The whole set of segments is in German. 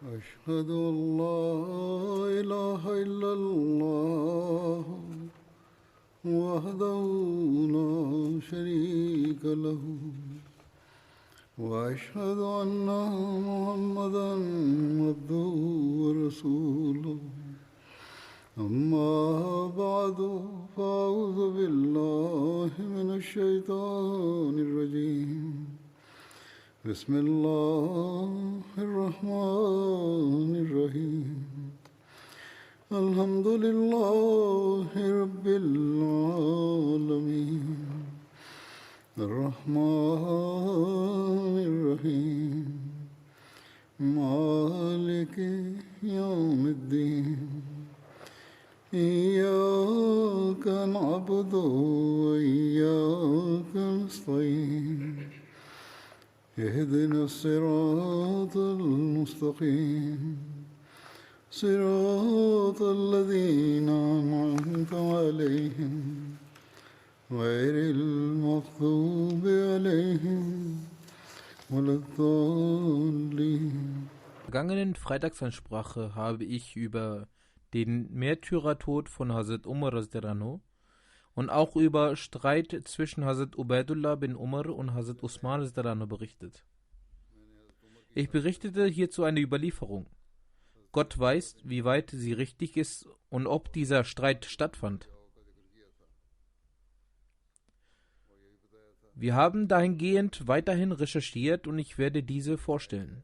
أشهد أن لا إله إلا الله وحده لا شريك له وأشهد أن محمدا عبده ورسوله أما بعد فأعوذ بالله من الشيطان الرجيم بسم الله الرحمن الرحيم الحمد لله رب العالمين الرحمن الرحيم مالك يوم الدين إياك نعبد وإياك نستعين اهدنا الصراط المستقيم صراط الذين أنعمت عليهم غير المغضوب عليهم ولا الضالين. Vergangenen Freitagsansprache habe ich über den Märtyrertod von Hazrat Umar radiallahu anhu und auch über Streit zwischen Hazrat Ubaidullah bin Umar und Hazrat Usman radiallahu anhu berichtet. Ich berichtete hierzu eine Überlieferung. Gott weiß, wie weit sie richtig ist und ob dieser Streit stattfand. Wir haben dahingehend weiterhin recherchiert und ich werde diese vorstellen.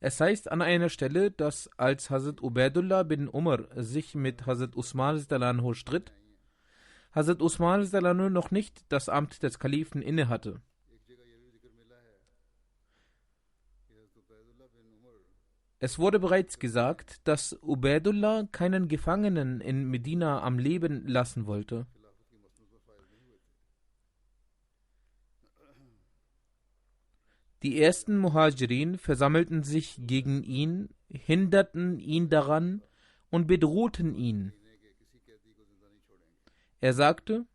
Es heißt an einer Stelle, dass als Hazrat Ubaidullah bin Umar sich mit Hazrat Usman radiallahu anhu stritt, Hazrat Usman radiallahu anhu noch nicht das Amt des Kalifen innehatte. Es wurde bereits gesagt, dass Ubaidullah keinen Gefangenen in Medina am Leben lassen wollte. Die ersten Muhajirin versammelten sich gegen ihn, hinderten ihn daran und bedrohten ihn. Er sagte: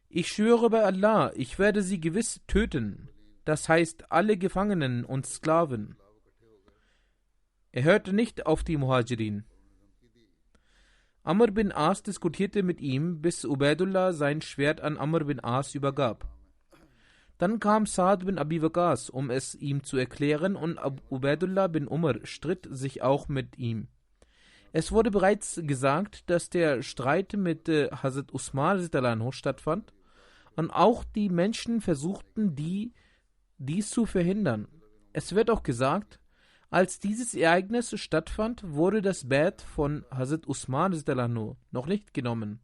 Ich schwöre bei Allah, ich werde sie gewiss töten, das heißt alle Gefangenen und Sklaven. Er hörte nicht auf die Muhajirin. Amr bin As diskutierte mit ihm, bis Ubaidullah sein Schwert an Amr bin As übergab. Dann kam Saad bin Abi Waqas, um es ihm zu erklären, und Ubaidullah bin Umar stritt sich auch mit ihm. Es wurde bereits gesagt, dass der Streit mit Hazrat Usman radiallahu anhu stattfand und auch die Menschen versuchten, dies zu verhindern. Es wird auch gesagt, als dieses Ereignis stattfand, wurde das Bad von Hazrat Usman radiallahu anhu noch nicht genommen.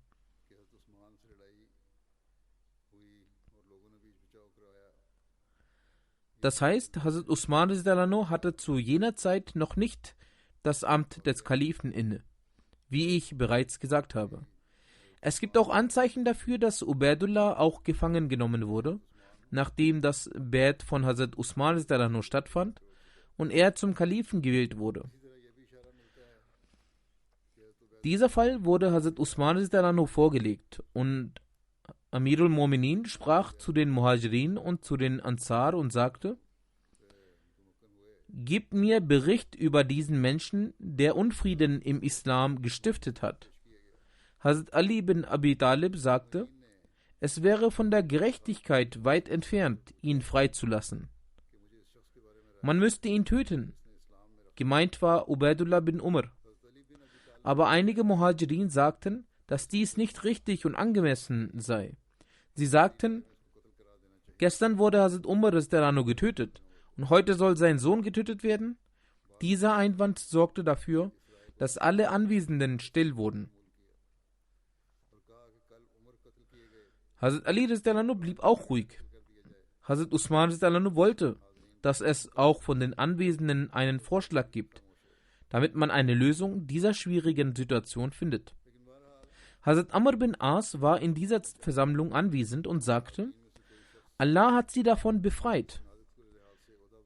Das heißt, Hazrat Usman radiallahu anhu hatte zu jener Zeit noch nicht das Amt des Kalifen inne, wie ich bereits gesagt habe. Es gibt auch Anzeichen dafür, dass Ubaidullah auch gefangen genommen wurde, nachdem das Bad von Hazrat Usman radiallahu anhu stattfand und er zum Kalifen gewählt wurde. Dieser Fall wurde Hazrat Usman radiallahu anhu vorgelegt und Amirul Mu'minin sprach zu den Muhajirin und zu den Ansar und sagte: Gebt mir Bericht über diesen Menschen, der Unfrieden im Islam gestiftet hat. Hazrat Ali bin Abi Talib sagte: Es wäre von der Gerechtigkeit weit entfernt, ihn freizulassen. Man müsste ihn töten. Gemeint war Ubaidullah bin Umar. Aber einige Muhajirin sagten, dass dies nicht richtig und angemessen sei. Sie sagten: Gestern wurde Hazrat Umar radiallahu anhu getötet und heute soll sein Sohn getötet werden. Dieser Einwand sorgte dafür, dass alle Anwesenden still wurden. Hazrat Ali radiallahu anhu blieb auch ruhig. Hazrat Usman radiallahu anhu wollte, dass es auch von den Anwesenden einen Vorschlag gibt, damit man eine Lösung dieser schwierigen Situation findet. Hazrat Amr bin As war in dieser Versammlung anwesend und sagte: Allah hat sie davon befreit.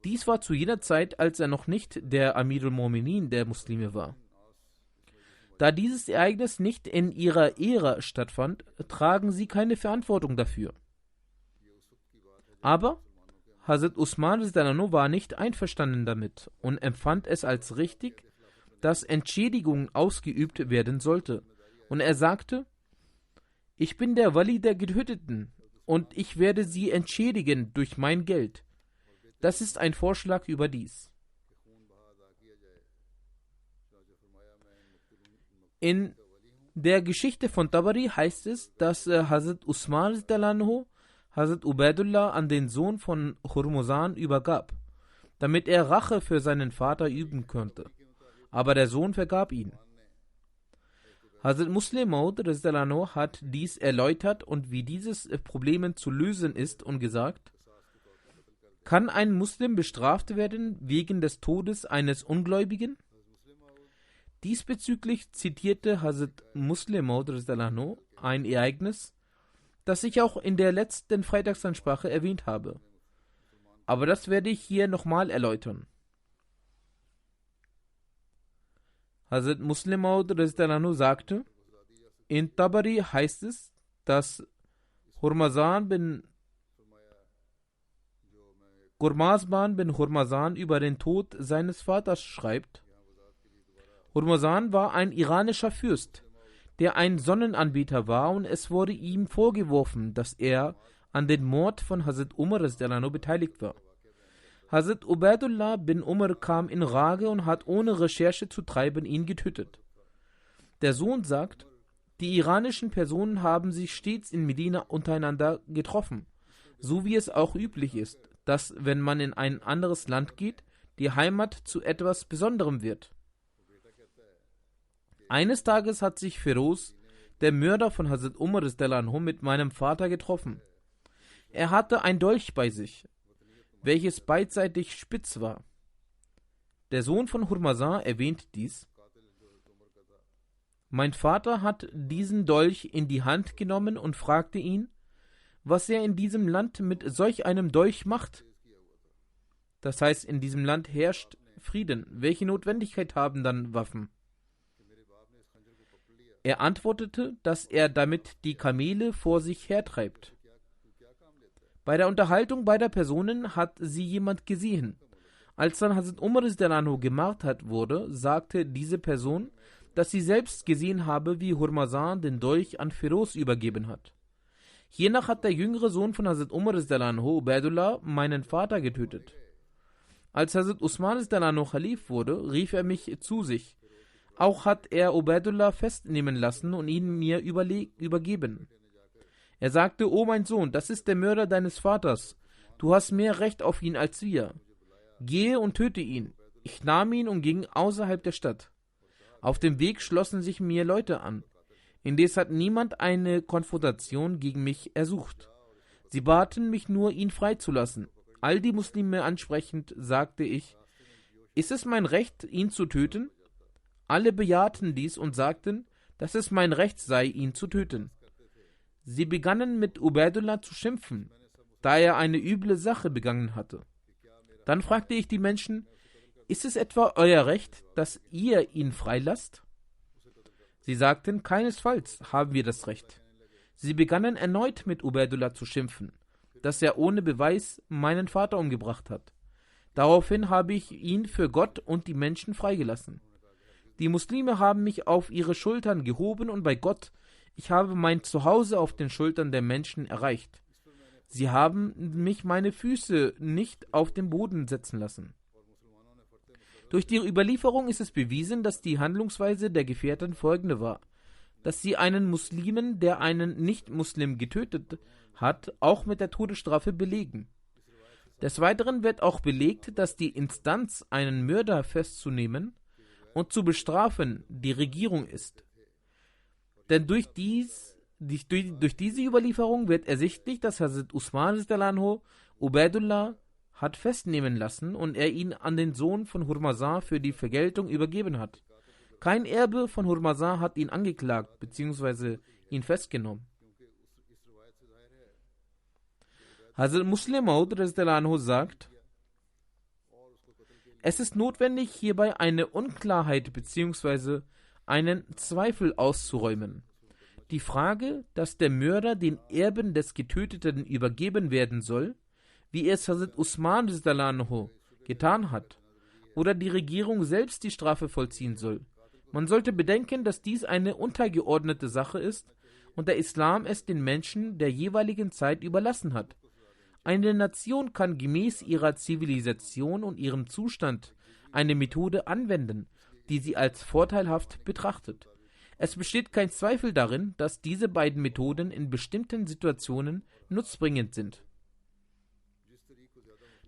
Dies war zu jener Zeit, als er noch nicht der Amirul Mu'minin der Muslime war. Da dieses Ereignis nicht in ihrer Ära stattfand, tragen sie keine Verantwortung dafür. Aber Hazrat Usman radhiyallahu war nicht einverstanden damit und empfand es als richtig, dass Entschädigung ausgeübt werden sollte. Und er sagte: Ich bin der Wali der Getöteten und ich werde sie entschädigen durch mein Geld. Das ist ein Vorschlag überdies. In der Geschichte von Tabari heißt es, dass Hazrat Usman radhiyallahu Hazrat Ubaidullah an den Sohn von Hurmuzan übergab, damit er Rache für seinen Vater üben könnte. Aber der Sohn vergab ihn. Hazrat Muslim Maud hat dies erläutert und wie dieses Problem zu lösen ist und gesagt: Kann ein Muslim bestraft werden wegen des Todes eines Ungläubigen? Diesbezüglich zitierte Hazrat Muslim Maud ein Ereignis, das ich auch in der letzten Freitagsansprache erwähnt habe. Aber das werde ich hier nochmal erläutern. Hazrat Muslim Maud sagte: In Tabari heißt es, dass Hurmazan bin Hurmazan über den Tod seines Vaters schreibt. Hurmazan war ein iranischer Fürst, der ein Sonnenanbeter war, und es wurde ihm vorgeworfen, dass er an den Mord von Hazrat Umar beteiligt war. Hazrat Ubaidullah bin Umar kam in Rage und hat ohne Recherche zu treiben ihn getötet. Der Sohn sagt: Die iranischen Personen haben sich stets in Medina untereinander getroffen, so wie es auch üblich ist, dass, wenn man in ein anderes Land geht, die Heimat zu etwas Besonderem wird. Eines Tages hat sich Feroz, der Mörder von Hazrat Umar mit meinem Vater getroffen. Er hatte ein Dolch bei sich, welches beidseitig spitz war. Der Sohn von Hurmazan erwähnt dies. Mein Vater hat diesen Dolch in die Hand genommen und fragte ihn, was er in diesem Land mit solch einem Dolch macht. Das heißt, in diesem Land herrscht Frieden. Welche Notwendigkeit haben dann Waffen? Er antwortete, dass er damit die Kamele vor sich hertreibt. Bei der Unterhaltung beider Personen hat sie jemand gesehen. Als dann Hazrat Umar gemartert wurde, sagte diese Person, dass sie selbst gesehen habe, wie Hurmazan den Dolch an Feroz übergeben hat. Hiernach hat der jüngere Sohn von Hazrat Umar Ubaidullah meinen Vater getötet. Als Hazrat Usman Khalif wurde, rief er mich zu sich. Auch hat er Ubaidullah festnehmen lassen und ihn mir übergeben. Er sagte: O mein Sohn, das ist der Mörder deines Vaters. Du hast mehr Recht auf ihn als wir. Gehe und töte ihn. Ich nahm ihn und ging außerhalb der Stadt. Auf dem Weg schlossen sich mir Leute an. Indes hat niemand eine Konfrontation gegen mich ersucht. Sie baten mich nur, ihn freizulassen. All die Muslime ansprechend sagte ich: Ist es mein Recht, ihn zu töten? Alle bejahten dies und sagten, dass es mein Recht sei, ihn zu töten. Sie begannen mit Ubaidullah zu schimpfen, da er eine üble Sache begangen hatte. Dann fragte ich die Menschen: Ist es etwa euer Recht, dass ihr ihn freilasst? Sie sagten: Keinesfalls haben wir das Recht. Sie begannen erneut mit Ubaidullah zu schimpfen, dass er ohne Beweis meinen Vater umgebracht hat. Daraufhin habe ich ihn für Gott und die Menschen freigelassen. Die Muslime haben mich auf ihre Schultern gehoben und bei Gott, ich habe mein Zuhause auf den Schultern der Menschen erreicht. Sie haben mich meine Füße nicht auf den Boden setzen lassen. Durch die Überlieferung ist es bewiesen, dass die Handlungsweise der Gefährten folgende war: Dass sie einen Muslimen, der einen Nicht-Muslim getötet hat, auch mit der Todesstrafe belegen. Des Weiteren wird auch belegt, dass die Instanz, einen Mörder festzunehmen und zu bestrafen, die Regierung ist. Denn durch diese Überlieferung wird ersichtlich, dass Hazrat Usman Ubaidullah hat festnehmen lassen und er ihn an den Sohn von Hurmazan für die Vergeltung übergeben hat. Kein Erbe von Hurmazan hat ihn angeklagt bzw. ihn festgenommen. Hazrat Muslim Maud sagt: Es ist notwendig, hierbei eine Unklarheit bzw. einen Zweifel auszuräumen. Die Frage, dass der Mörder den Erben des Getöteten übergeben werden soll, wie es Hazrat Usman getan hat, oder die Regierung selbst die Strafe vollziehen soll. Man sollte bedenken, dass dies eine untergeordnete Sache ist und der Islam es den Menschen der jeweiligen Zeit überlassen hat. Eine Nation kann gemäß ihrer Zivilisation und ihrem Zustand eine Methode anwenden, die sie als vorteilhaft betrachtet. Es besteht kein Zweifel darin, dass diese beiden Methoden in bestimmten Situationen nutzbringend sind.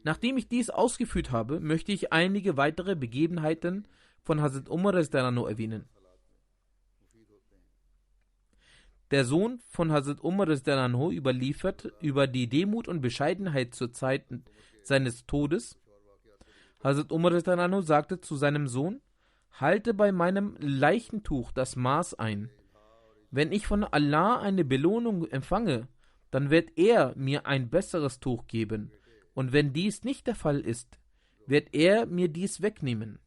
Nachdem ich dies ausgeführt habe, möchte ich einige weitere Begebenheiten von Hazrat Umar erwähnen. Der Sohn von Hazrat Umar überliefert über die Demut und Bescheidenheit zur Zeit seines Todes. Hazrat Umar sagte zu seinem Sohn: Halte bei meinem Leichentuch das Maß ein. Wenn ich von Allah eine Belohnung empfange, dann wird er mir ein besseres Tuch geben. Und wenn dies nicht der Fall ist, wird er mir dies wegnehmen.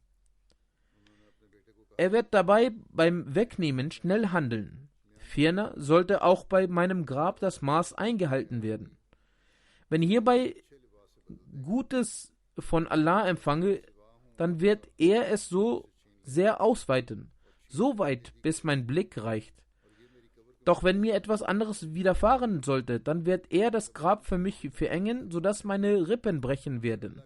Er wird dabei beim Wegnehmen schnell handeln. Ferner sollte auch bei meinem Grab das Maß eingehalten werden. Wenn hierbei Gutes von Allah empfange, dann wird er es so sehr ausweiten, so weit, bis mein Blick reicht. Doch wenn mir etwas anderes widerfahren sollte, dann wird er das Grab für mich verengen, sodass meine Rippen brechen werden.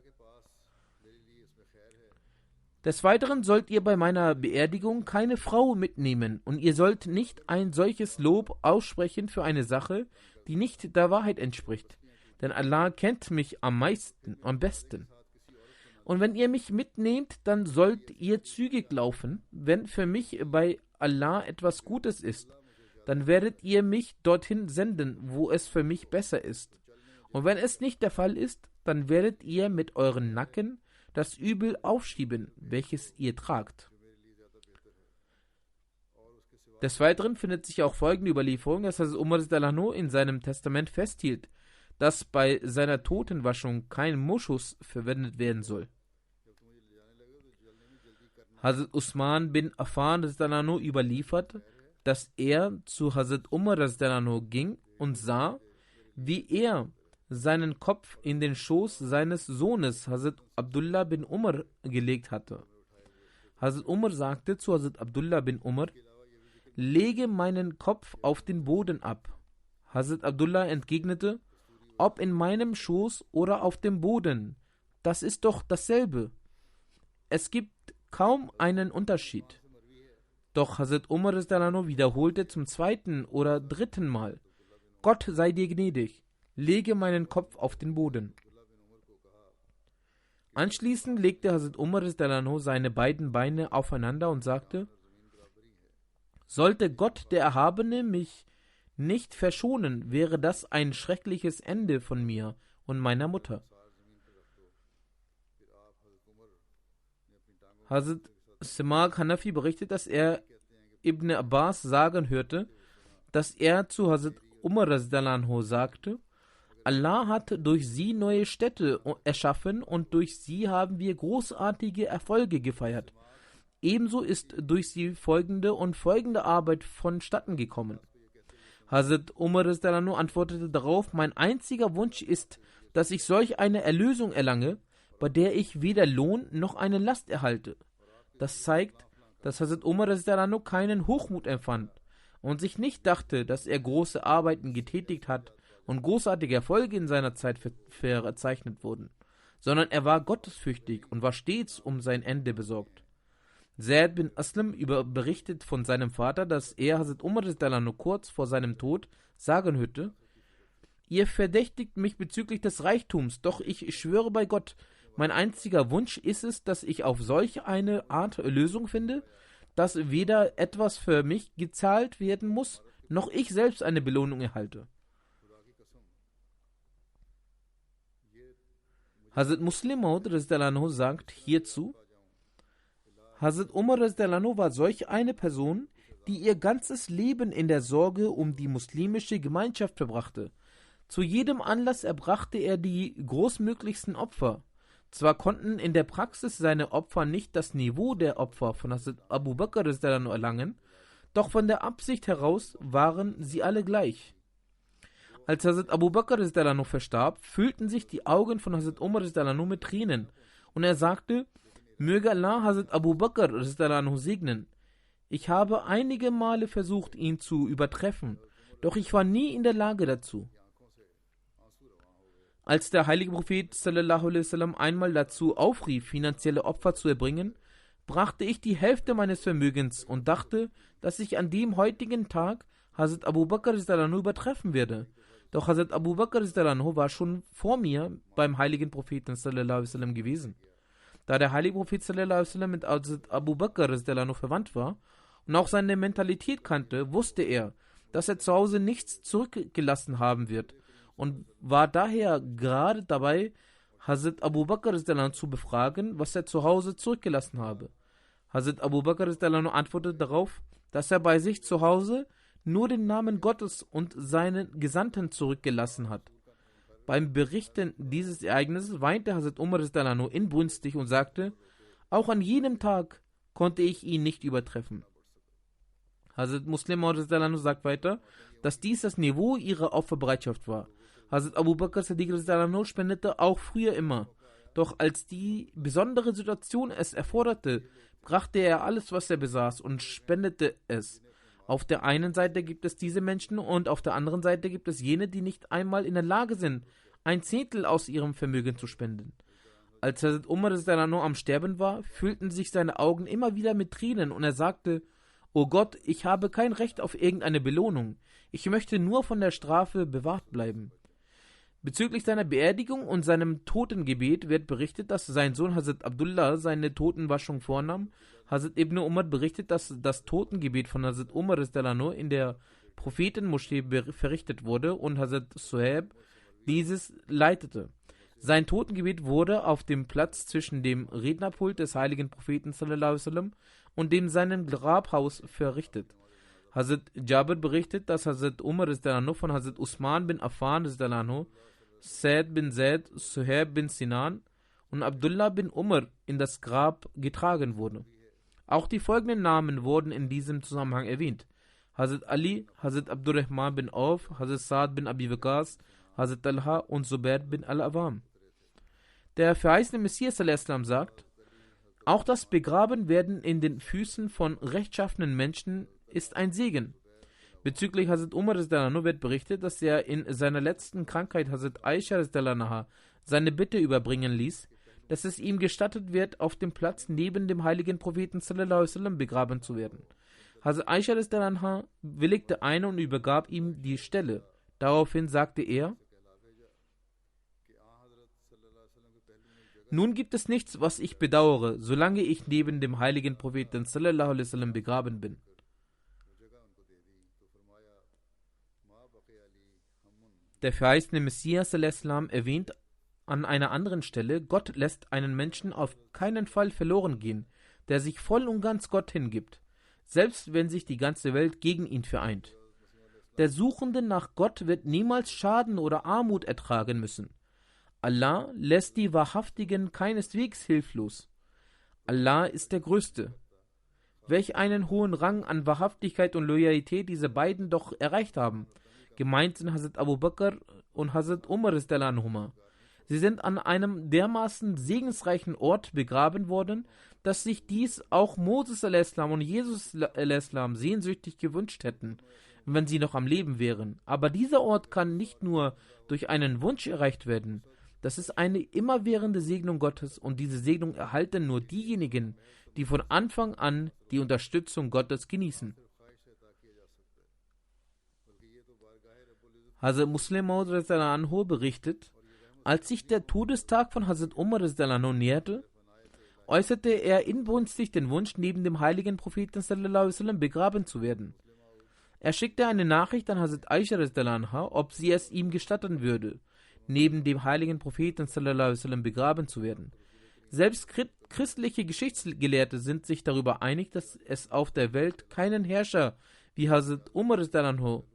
Des Weiteren sollt ihr bei meiner Beerdigung keine Frau mitnehmen und ihr sollt nicht ein solches Lob aussprechen für eine Sache, die nicht der Wahrheit entspricht. Denn Allah kennt mich am besten. Und wenn ihr mich mitnehmt, dann sollt ihr zügig laufen. Wenn für mich bei Allah etwas Gutes ist, dann werdet ihr mich dorthin senden, wo es für mich besser ist. Und wenn es nicht der Fall ist, dann werdet ihr mit euren Nacken das Übel aufschieben, welches ihr tragt. Des Weiteren findet sich auch folgende Überlieferung, dass Hazrat Umar in seinem Testament festhielt, dass bei seiner Totenwaschung kein Moschus verwendet werden soll. Hazrat Usman bin Affan überliefert, dass er zu Hazrat Umar ging und sah, wie er seinen Kopf in den Schoß seines Sohnes Hazrat Abdullah bin Umar gelegt hatte. Hazrat Umar sagte zu Hazrat Abdullah bin Umar: Lege meinen Kopf auf den Boden ab. Hazrat Abdullah entgegnete: Ob in meinem Schoß oder auf dem Boden, das ist doch dasselbe. Es gibt kaum einen Unterschied. Doch Hazrat Umar wiederholte zum zweiten oder dritten Mal: Gott sei dir gnädig, lege meinen Kopf auf den Boden. Anschließend legte Hazrat Umar seine beiden Beine aufeinander und sagte: Sollte Gott der Erhabene mich nicht verschonen, wäre das ein schreckliches Ende von mir und meiner Mutter. Hazrat Simak Hanafi berichtet, dass er Ibn Abbas sagen hörte, dass er zu Hazrat Umar sagte: Allah hat durch sie neue Städte erschaffen und durch sie haben wir großartige Erfolge gefeiert. Ebenso ist durch sie folgende und folgende Arbeit vonstatten gekommen. Hazrat Umar antwortete darauf: Mein einziger Wunsch ist, dass ich solch eine Erlösung erlange, bei der ich weder Lohn noch eine Last erhalte. Das zeigt, dass Hazrat Umar keinen Hochmut empfand und sich nicht dachte, dass er große Arbeiten getätigt hat und großartige Erfolge in seiner Zeit verzeichnet wurden, sondern er war gottesfürchtig und war stets um sein Ende besorgt. Zaid bin Aslam berichtet von seinem Vater, dass er Hazrat Umar kurz vor seinem Tod sagen hörte: Ihr verdächtigt mich bezüglich des Reichtums, doch ich schwöre bei Gott, mein einziger Wunsch ist es, dass ich auf solch eine Art Lösung finde, dass weder etwas für mich gezahlt werden muss, noch ich selbst eine Belohnung erhalte. Hazrat Muslim Maud sagt hierzu: Hazrat Umar war solch eine Person, die ihr ganzes Leben in der Sorge um die muslimische Gemeinschaft verbrachte. Zu jedem Anlass erbrachte er die großmöglichsten Opfer. Zwar konnten in der Praxis seine Opfer nicht das Niveau der Opfer von Hazrat Abu Bakr erlangen, doch von der Absicht heraus waren sie alle gleich. Als Hazrat Abu Bakr ﷺ verstarb, füllten sich die Augen von Hazrat Umar ﷺ mit Tränen und er sagte: Möge Allah Hazrat Abu Bakr ﷺ segnen. Ich habe einige Male versucht, ihn zu übertreffen, doch ich war nie in der Lage dazu. Als der heilige Prophet ﷺ einmal dazu aufrief, finanzielle Opfer zu erbringen, brachte ich die Hälfte meines Vermögens und dachte, dass ich an dem heutigen Tag Hazrat Abu Bakr übertreffen werde. Doch Hazrat Abu Bakr war schon vor mir beim heiligen Propheten gewesen. Da der heilige Prophet mit Hazrat Abu Bakr verwandt war und auch seine Mentalität kannte, wusste er, dass er zu Hause nichts zurückgelassen haben wird und war daher gerade dabei, Hazrat Abu Bakr zu befragen, was er zu Hause zurückgelassen habe. Hazrat Abu Bakr antwortete darauf, dass er bei sich zu Hause nur den Namen Gottes und seinen Gesandten zurückgelassen hat. Beim Berichten dieses Ereignisses weinte Hazrat Umar inbrünstig und sagte: Auch an jenem Tag konnte ich ihn nicht übertreffen. Hazrat Muslim sagt weiter, dass dies das Niveau ihrer Opferbereitschaft war. Hazrat Abu Bakr spendete auch früher immer. Doch als die besondere Situation es erforderte, brachte er alles, was er besaß, und spendete es. Auf der einen Seite gibt es diese Menschen und auf der anderen Seite gibt es jene, die nicht einmal in der Lage sind, 1/10 aus ihrem Vermögen zu spenden. Als Hazrat Umar am Sterben war, füllten sich seine Augen immer wieder mit Tränen und er sagte: O Gott, ich habe kein Recht auf irgendeine Belohnung. Ich möchte nur von der Strafe bewahrt bleiben. Bezüglich seiner Beerdigung und seinem Totengebet wird berichtet, dass sein Sohn Hazrat Abdullah seine Totenwaschung vornahm. Hazrat Ibn Umar berichtet, dass das Totengebet von Hazrat Umar in der Prophetenmoschee verrichtet wurde und Hazrat Suhaib dieses leitete. Sein Totengebet wurde auf dem Platz zwischen dem Rednerpult des heiligen Propheten und dem seinem Grabhaus verrichtet. Hazrat Jabir berichtet, dass Hazrat Umar von Hazrat Usman bin Affan, Said bin Zaid, Suhaib bin Sinan und Abdullah bin Umar in das Grab getragen wurde. Auch die folgenden Namen wurden in diesem Zusammenhang erwähnt: Hazrat Ali, Hazrat Abdurrahman bin Auf, Hazrat Saad bin Abi Waqas, Hazrat Talha und Zubair bin Al-Awam. Der verheißene Messias sagt: Auch das Begrabenwerden in den Füßen von rechtschaffenen Menschen ist ein Segen. Bezüglich Hazrat Umar wird berichtet, dass er in seiner letzten Krankheit Hazrat Aisha seine Bitte überbringen ließ, dass es ihm gestattet wird, auf dem Platz neben dem heiligen Propheten begraben zu werden. Hazrat Aisha willigte ein und übergab ihm die Stelle. Daraufhin sagte er: Nun gibt es nichts, was ich bedauere, solange ich neben dem heiligen Propheten begraben bin. Der verheißene Messias erwähnt an einer anderen Stelle: Gott lässt einen Menschen auf keinen Fall verloren gehen, der sich voll und ganz Gott hingibt, selbst wenn sich die ganze Welt gegen ihn vereint. Der Suchende nach Gott wird niemals Schaden oder Armut ertragen müssen. Allah lässt die Wahrhaftigen keineswegs hilflos. Allah ist der Größte. Welch einen hohen Rang an Wahrhaftigkeit und Loyalität diese beiden doch erreicht haben. Gemeint sind Hazrat Abu Bakr und Hazrat Umar. Sie sind an einem dermaßen segensreichen Ort begraben worden, dass sich dies auch Moses und Jesus sehnsüchtig gewünscht hätten, wenn sie noch am Leben wären. Aber dieser Ort kann nicht nur durch einen Wunsch erreicht werden. Das ist eine immerwährende Segnung Gottes und diese Segnung erhalten nur diejenigen, die von Anfang an die Unterstützung Gottes genießen. Hazrat Muslim Maud berichtet: Als sich der Todestag von Hazrat Umar näherte, äußerte er inbrünstig den Wunsch, neben dem heiligen Propheten begraben zu werden. Er schickte eine Nachricht an Hazrat Aisha, ob sie es ihm gestatten würde, neben dem heiligen Propheten begraben zu werden. Selbst christliche Geschichtsgelehrte sind sich darüber einig, dass es auf der Welt keinen Herrscher wie Hazrat Umar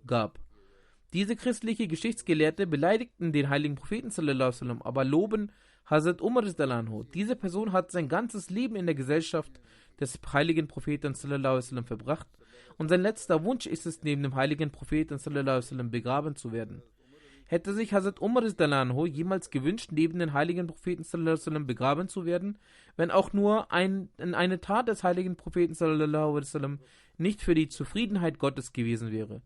gab. Diese christliche Geschichtsgelehrte beleidigten den heiligen Propheten aber loben Hazrat Umar. Diese Person hat sein ganzes Leben in der Gesellschaft des heiligen Propheten verbracht und sein letzter Wunsch ist es, neben dem heiligen Propheten begraben zu werden. Hätte sich Hazrat Umar radhiyallahu jemals gewünscht, neben den heiligen Propheten sallallahu alaihi wasallam begraben zu werden, wenn auch nur eine Tat des heiligen Propheten sallallahu alaihi wasallam nicht für die Zufriedenheit Gottes gewesen wäre?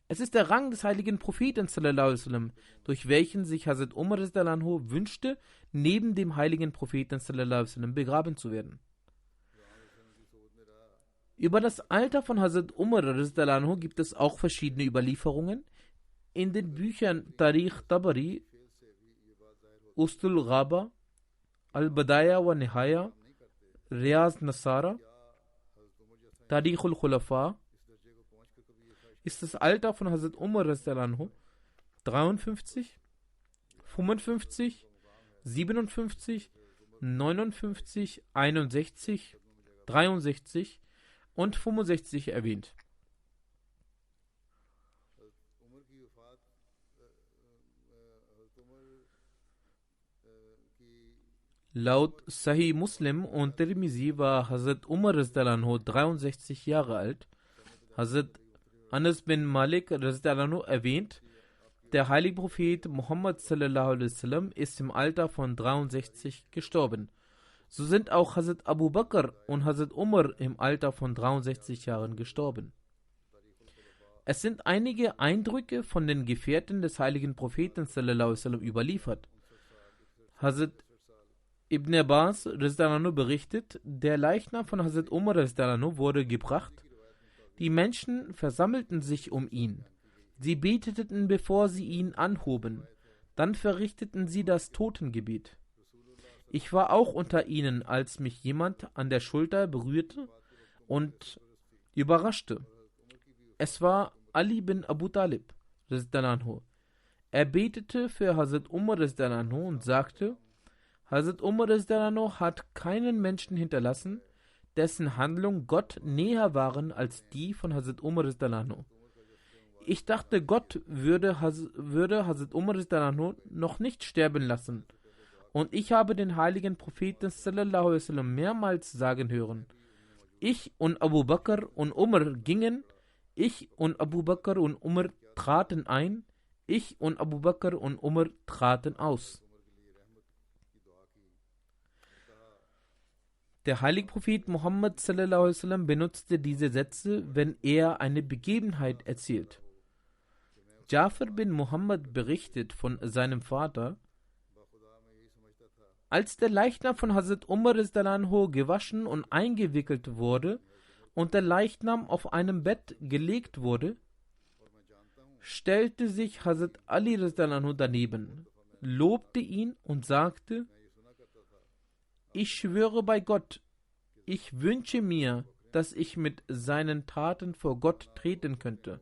Es ist der Rang des heiligen Propheten sallallahu alaihi wasallam, durch welchen sich Hazrat Umar radhiyallahu wünschte, neben dem heiligen Propheten sallallahu alaihi wasallam begraben zu werden. Über das Alter von Hazrat Umar radhiyallahu gibt es auch verschiedene Überlieferungen. In den Büchern Tarikh Tabari, Ustul Ghaba, Al-Badaya wa Nihaya, Riyaz Nasara, Tarikhul Khulafa ist das Alter von Hazrat Umar radhiyallahu 53, 55, 57, 59, 61, 63 und 65 erwähnt. Laut Sahih Muslim und Tirmizi war Hazrat Umar radhiyallahu 63 Jahre alt. Hazrat Anas bin Malik radhiyallahu erwähnt, der heilige Prophet Muhammad sallallahu alaihi wasallam ist im Alter von 63 gestorben. So sind auch Hazrat Abu Bakr und Hazrat Umar im Alter von 63 Jahren gestorben. Es sind einige Eindrücke von den Gefährten des heiligen Propheten sallallahu alaihi wasallam überliefert. Hazrat Ibn Abbas radhiyallahu berichtet, der Leichnam von Hazrat Umar radhiyallahu wurde gebracht. Die Menschen versammelten sich um ihn. Sie beteten, bevor sie ihn anhoben. Dann verrichteten sie das Totengebet. Ich war auch unter ihnen, als mich jemand an der Schulter berührte und überraschte. Es war Ali bin Abu Talib radhiyallahu. Er betete für Hazrat Umar radhiyallahu und sagte, Hazrat Umar radhiyallahu hat keinen Menschen hinterlassen, dessen Handlungen Gott näher waren als die von Hazrat Umar radhiyallahu. Ich dachte, Gott würde Hazrat Umar radhiyallahu noch nicht sterben lassen. Und ich habe den heiligen Propheten sallallahu alaihi wasallam mehrmals sagen hören, ich und Abu Bakr und Umar gingen, ich und Abu Bakr und Umar traten ein, ich und Abu Bakr und Umar traten aus. Der heilige Prophet Muhammad sallallahu alaihi wasallam benutzte diese Sätze, wenn er eine Begebenheit erzählt. Jafar bin Muhammad berichtet von seinem Vater, als der Leichnam von Hazrat Umar radhiyallahu gewaschen und eingewickelt wurde und der Leichnam auf einem Bett gelegt wurde, stellte sich Hazrat Ali radhiyallahu daneben, lobte ihn und sagte, ich schwöre bei Gott, ich wünsche mir, dass ich mit seinen Taten vor Gott treten könnte.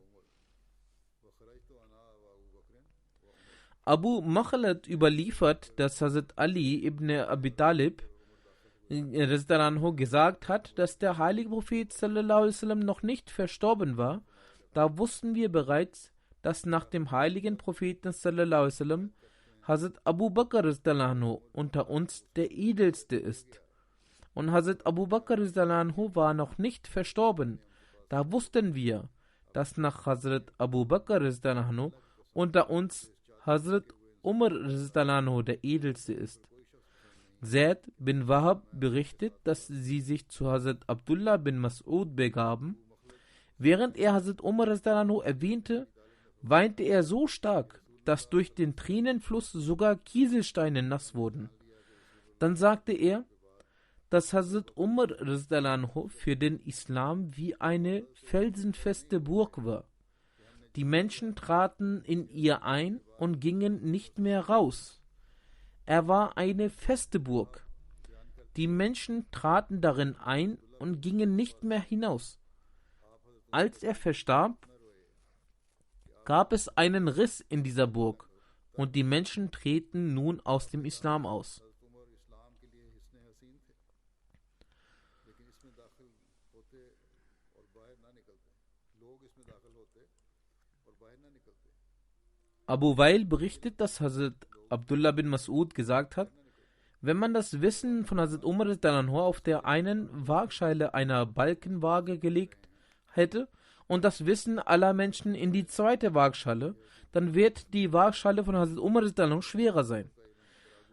Abu Makhlad überliefert, dass Hazrat Ali ibn Abi Talib gesagt hat, dass der heilige Prophet sallallahu alaihi wasallam noch nicht verstorben war. Da wussten wir bereits, dass nach dem heiligen Propheten sallallahu alaihi wasallam Hazrat Abu Bakr unter uns der edelste ist. Und Hazrat Abu Bakr war noch nicht verstorben. Da wussten wir, dass nach Hazrat Abu Bakr unter uns Hazrat Umar der edelste ist. Zaid bin Wahab berichtet, dass sie sich zu Hazrat Abdullah bin Mas'ud begaben. Während er Hazrat Umar erwähnte, weinte er so stark, dass durch den Tränenfluss sogar Kieselsteine nass wurden. Dann sagte er, dass Hazrat Umar für den Islam wie eine felsenfeste Burg war. Die Menschen traten in ihr ein und gingen nicht mehr raus. Er war eine feste Burg. Die Menschen traten darin ein und gingen nicht mehr hinaus. Als er verstarb, gab es einen Riss in dieser Burg und die Menschen treten nun aus dem Islam aus. Abu Wail berichtet, dass Hazrat Abdullah bin Mas'ud gesagt hat, wenn man das Wissen von Hazrat Umar auf der einen Waagscheile einer Balkenwaage gelegt hätte und das Wissen aller Menschen in die zweite Waagschale, dann wird die Waagschale von Hazrat Umar schwerer sein.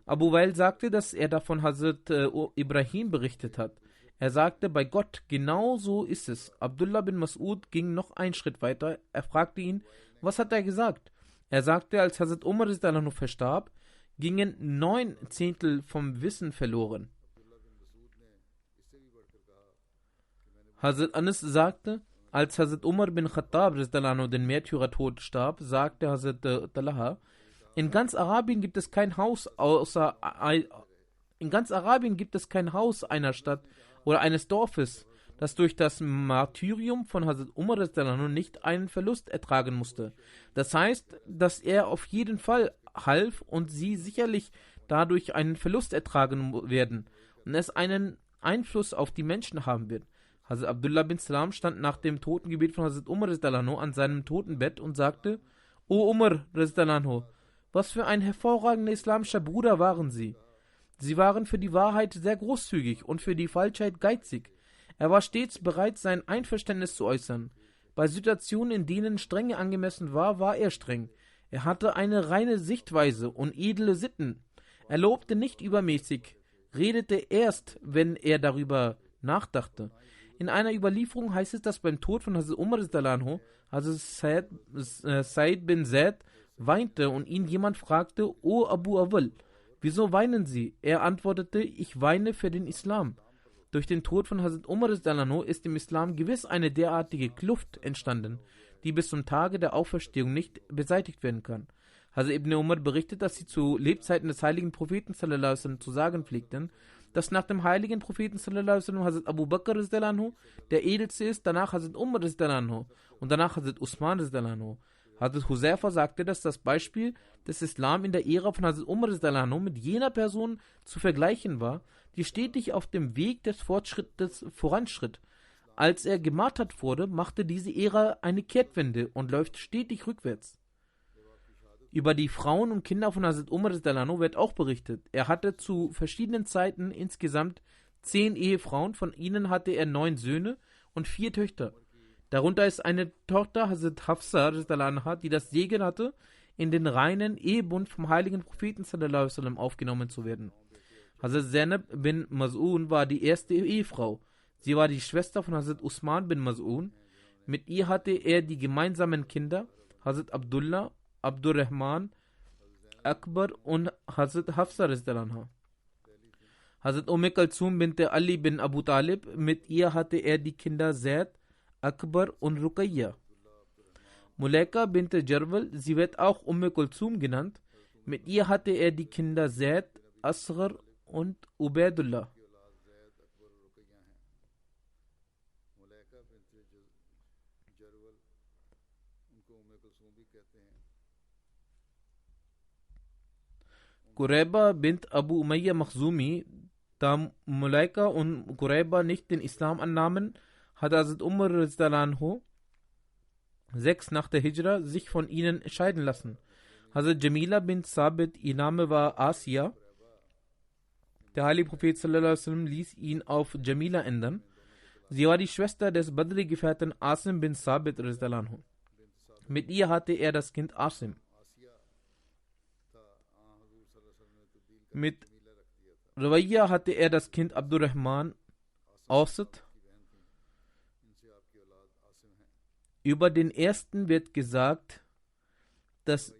Abu Wail sagte, dass er davon Hazrat Ibrahim berichtet hat. Er sagte, bei Gott, genau so ist es. Abdullah bin Mas'ud ging noch einen Schritt weiter. Er fragte ihn, was hat er gesagt? Er sagte, als Hazrat Umar verstarb, gingen 9/10 vom Wissen verloren. Hazrat Anas sagte, als Hazrat Umar bin Khattab den Märtyrertod starb, sagte Hazrat Talha, in ganz Arabien gibt es kein Haus einer Stadt oder eines Dorfes, das durch das Martyrium von Hazrat Umar nicht einen Verlust ertragen musste. Das heißt, dass er auf jeden Fall half und sie sicherlich dadurch einen Verlust ertragen werden und es einen Einfluss auf die Menschen haben wird. Hazrat Abdullah bin Salam stand nach dem Totengebet von Hazrat Umar an seinem Totenbett und sagte, O Umar, was für ein hervorragender islamischer Bruder waren Sie. Sie waren für die Wahrheit sehr großzügig und für die Falschheit geizig. Er war stets bereit, sein Einverständnis zu äußern. Bei Situationen, in denen Strenge angemessen war, war er streng. Er hatte eine reine Sichtweise und edle Sitten. Er lobte nicht übermäßig, redete erst, wenn er darüber nachdachte. In einer Überlieferung heißt es, dass beim Tod von Hazrat Umar Hazrat Said bin Zaid weinte und ihn jemand fragte, O Abu Awal, wieso weinen Sie? Er antwortete, ich weine für den Islam. Durch den Tod von Hazrat Umar ist im Islam gewiss eine derartige Kluft entstanden, die bis zum Tage der Auferstehung nicht beseitigt werden kann. Hazrat Ibn Umar berichtet, dass sie zu Lebzeiten des heiligen Propheten zu sagen pflegten, dass nach dem heiligen Propheten Hazrat Abu Bakr der edelste ist, danach Hazrat Umar und danach Hazrat Usman. Hazrat Huzaifa sagte, dass das Beispiel des Islam in der Ära von Hazrat Umar mit jener Person zu vergleichen war, die stetig auf dem Weg des Fortschrittes voranschritt. Als er gemartert wurde, machte diese Ära eine Kehrtwende und läuft stetig rückwärts. Über die Frauen und Kinder von Hazrat Umar wird auch berichtet. Er hatte zu verschiedenen Zeiten insgesamt 10 Ehefrauen, von ihnen hatte er 9 Söhne und 4 Töchter. Darunter ist eine Tochter Hazrat Hafsa, die das Segen hatte, in den reinen Ehebund vom heiligen Propheten aufgenommen zu werden. Hazrat Zainab bin Mas'un war die erste Ehefrau. Sie war die Schwester von Hazrat Usman bin Mas'un. Mit ihr hatte er die gemeinsamen Kinder Hazrat Abdullah, Abdurrahman, Akbar und Hazrat Hafsa. Hazrat Kalsum bint Ali bin Abu Talib, mit ihr hatte er die Kinder Zaid, Akbar und Ruqayya. Mulaika bint Jarwal, sie wird auch Kalsum genannt, mit ihr hatte er die Kinder Zaid, Asghar und Ubaidullah. Qurayba bint Abu Umayya Makhzumi, da Mulaika und Qurayba nicht den Islam annahmen, hat Hazrat Umar 6 nach der Hijra sich von ihnen scheiden lassen. Hazrat Jamila bint Sabit, ihr Name war Asia. Der heilige Prophet ließ ihn auf Jamila ändern. Sie war die Schwester des Badri-Gefährten Asim bin Sabit. Mit ihr hatte er das Kind Asim. Mit Rawaiya hatte er das Kind Abdurrahman Awsat. Über den ersten wird gesagt, dass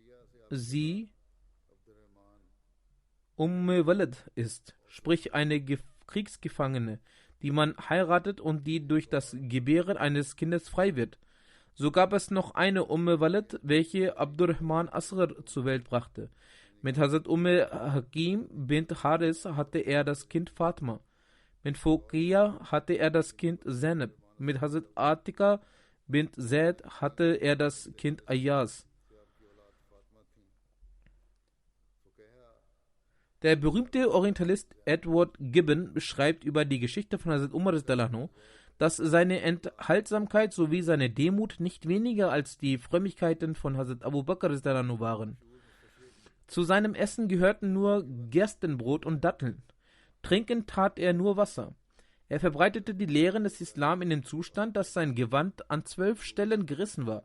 sie Walad ist, sprich eine Kriegsgefangene, die man heiratet und die durch das Gebären eines Kindes frei wird. So gab es noch eine Walad, welche Abdurrahman Asghar zur Welt brachte. Mit Hazrat Hakim bint Haris hatte er das Kind Fatma. Mit Fokia hatte er das Kind Zainab. Mit Hazrat Atika bint Zaid hatte er das Kind Ayaz. Der berühmte Orientalist Edward Gibbon beschreibt über die Geschichte von Hazrat Umar, dass seine Enthaltsamkeit sowie seine Demut nicht weniger als die Frömmigkeiten von Hazrat Abu Bakr waren. Zu seinem Essen gehörten nur Gerstenbrot und Datteln. Trinken tat er nur Wasser. Er verbreitete die Lehren des Islam in dem Zustand, dass sein Gewand an 12 Stellen gerissen war.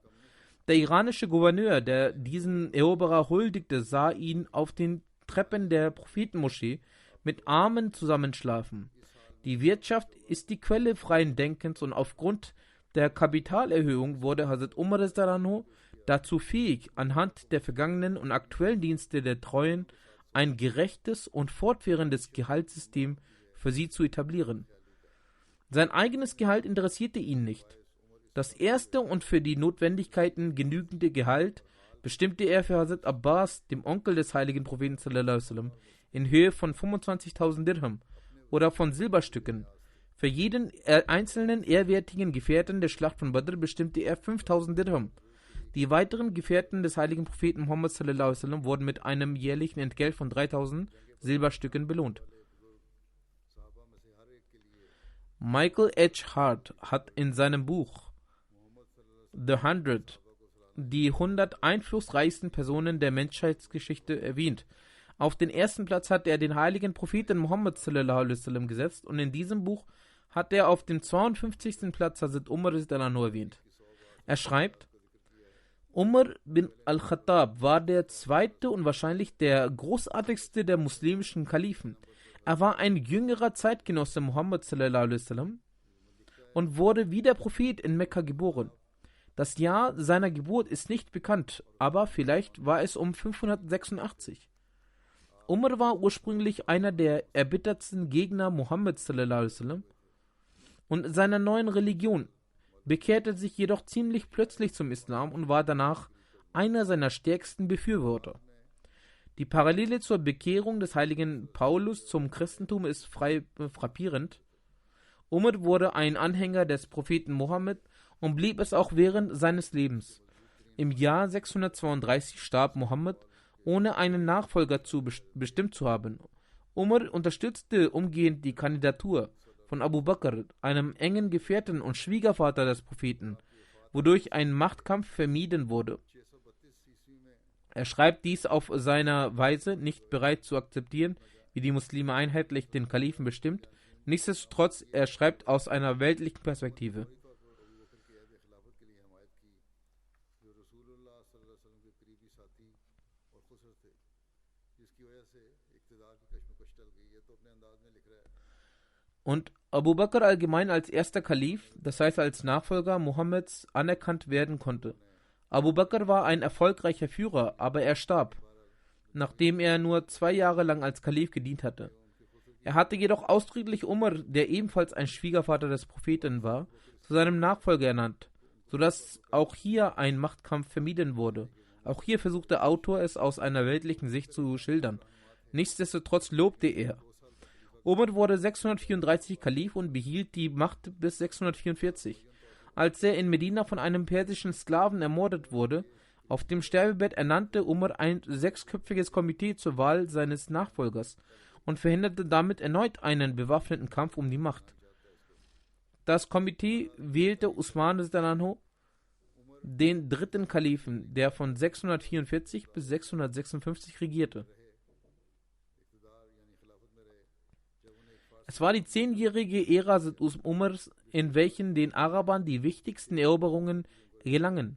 Der iranische Gouverneur, der diesen Eroberer huldigte, sah ihn auf den Treppen der Prophetenmoschee mit Armen zusammenschlafen. Die Wirtschaft ist die Quelle freien Denkens und aufgrund der Kapitalerhöhung wurde Hazrat Umar dazu fähig, anhand der vergangenen und aktuellen Dienste der Treuen ein gerechtes und fortwährendes Gehaltssystem für sie zu etablieren. Sein eigenes Gehalt interessierte ihn nicht. Das erste und für die Notwendigkeiten genügende Gehalt bestimmte er für Hazrat Abbas, dem Onkel des heiligen Propheten sallallahu alaihi wasallam, in Höhe von 25.000 Dirham oder von Silberstücken. Für jeden einzelnen ehrwertigen Gefährten der Schlacht von Badr bestimmte er 5.000 Dirham. Die weiteren Gefährten des heiligen Propheten Muhammad sallallahu alaihi wasallam wurden mit einem jährlichen Entgelt von 3.000 Silberstücken belohnt. Michael H. Hart hat in seinem Buch The 100 die 100 einflussreichsten Personen der Menschheitsgeschichte erwähnt. Auf den ersten Platz hat er den heiligen Propheten Muhammad sallallahu alaihi wasallam gesetzt und in diesem Buch hat er auf dem 52. Platz Hazrat Umar erwähnt. Er schreibt: Umar bin al-Khattab war der zweite und wahrscheinlich der großartigste der muslimischen Kalifen. Er war ein jüngerer Zeitgenosse Muhammad sallallahu alaihi wasallam und wurde wie der Prophet in Mekka geboren. Das Jahr seiner Geburt ist nicht bekannt, aber vielleicht war es um 586. Umar war ursprünglich einer der erbittertsten Gegner Muhammad sallallahu alaihi wasallam und seiner neuen Religion, bekehrte sich jedoch ziemlich plötzlich zum Islam und war danach einer seiner stärksten Befürworter. Die Parallele zur Bekehrung des heiligen Paulus zum Christentum ist frappierend. Umar wurde ein Anhänger des Propheten Mohammed und blieb es auch während seines Lebens. Im Jahr 632 starb Mohammed, ohne einen Nachfolger bestimmt zu haben. Umar unterstützte umgehend die Kandidatur von Abu Bakr, einem engen Gefährten und Schwiegervater des Propheten, wodurch ein Machtkampf vermieden wurde. Er schreibt dies auf seiner Weise, nicht bereit zu akzeptieren, wie die Muslime einheitlich den Kalifen bestimmt. Nichtsdestotrotz, er schreibt aus einer weltlichen Perspektive. Und Abu Bakr allgemein als erster Kalif, das heißt als Nachfolger Mohammeds, anerkannt werden konnte. Abu Bakr war ein erfolgreicher Führer, aber er starb, nachdem er nur 2 Jahre lang als Kalif gedient hatte. Er hatte jedoch ausdrücklich Umar, der ebenfalls ein Schwiegervater des Propheten war, zu seinem Nachfolger ernannt, sodass auch hier ein Machtkampf vermieden wurde. Auch hier versucht der Autor es aus einer weltlichen Sicht zu schildern. Nichtsdestotrotz lobte er. Umar wurde 634 Kalif und behielt die Macht bis 644. Als er in Medina von einem persischen Sklaven ermordet wurde, auf dem Sterbebett ernannte Umar ein 6-köpfiges Komitee zur Wahl seines Nachfolgers und verhinderte damit erneut einen bewaffneten Kampf um die Macht. Das Komitee wählte Usman den dritten Kalifen, der von 644 bis 656 regierte. Es war die 10-jährige Ära Umars, in welchen den Arabern die wichtigsten Eroberungen gelangen.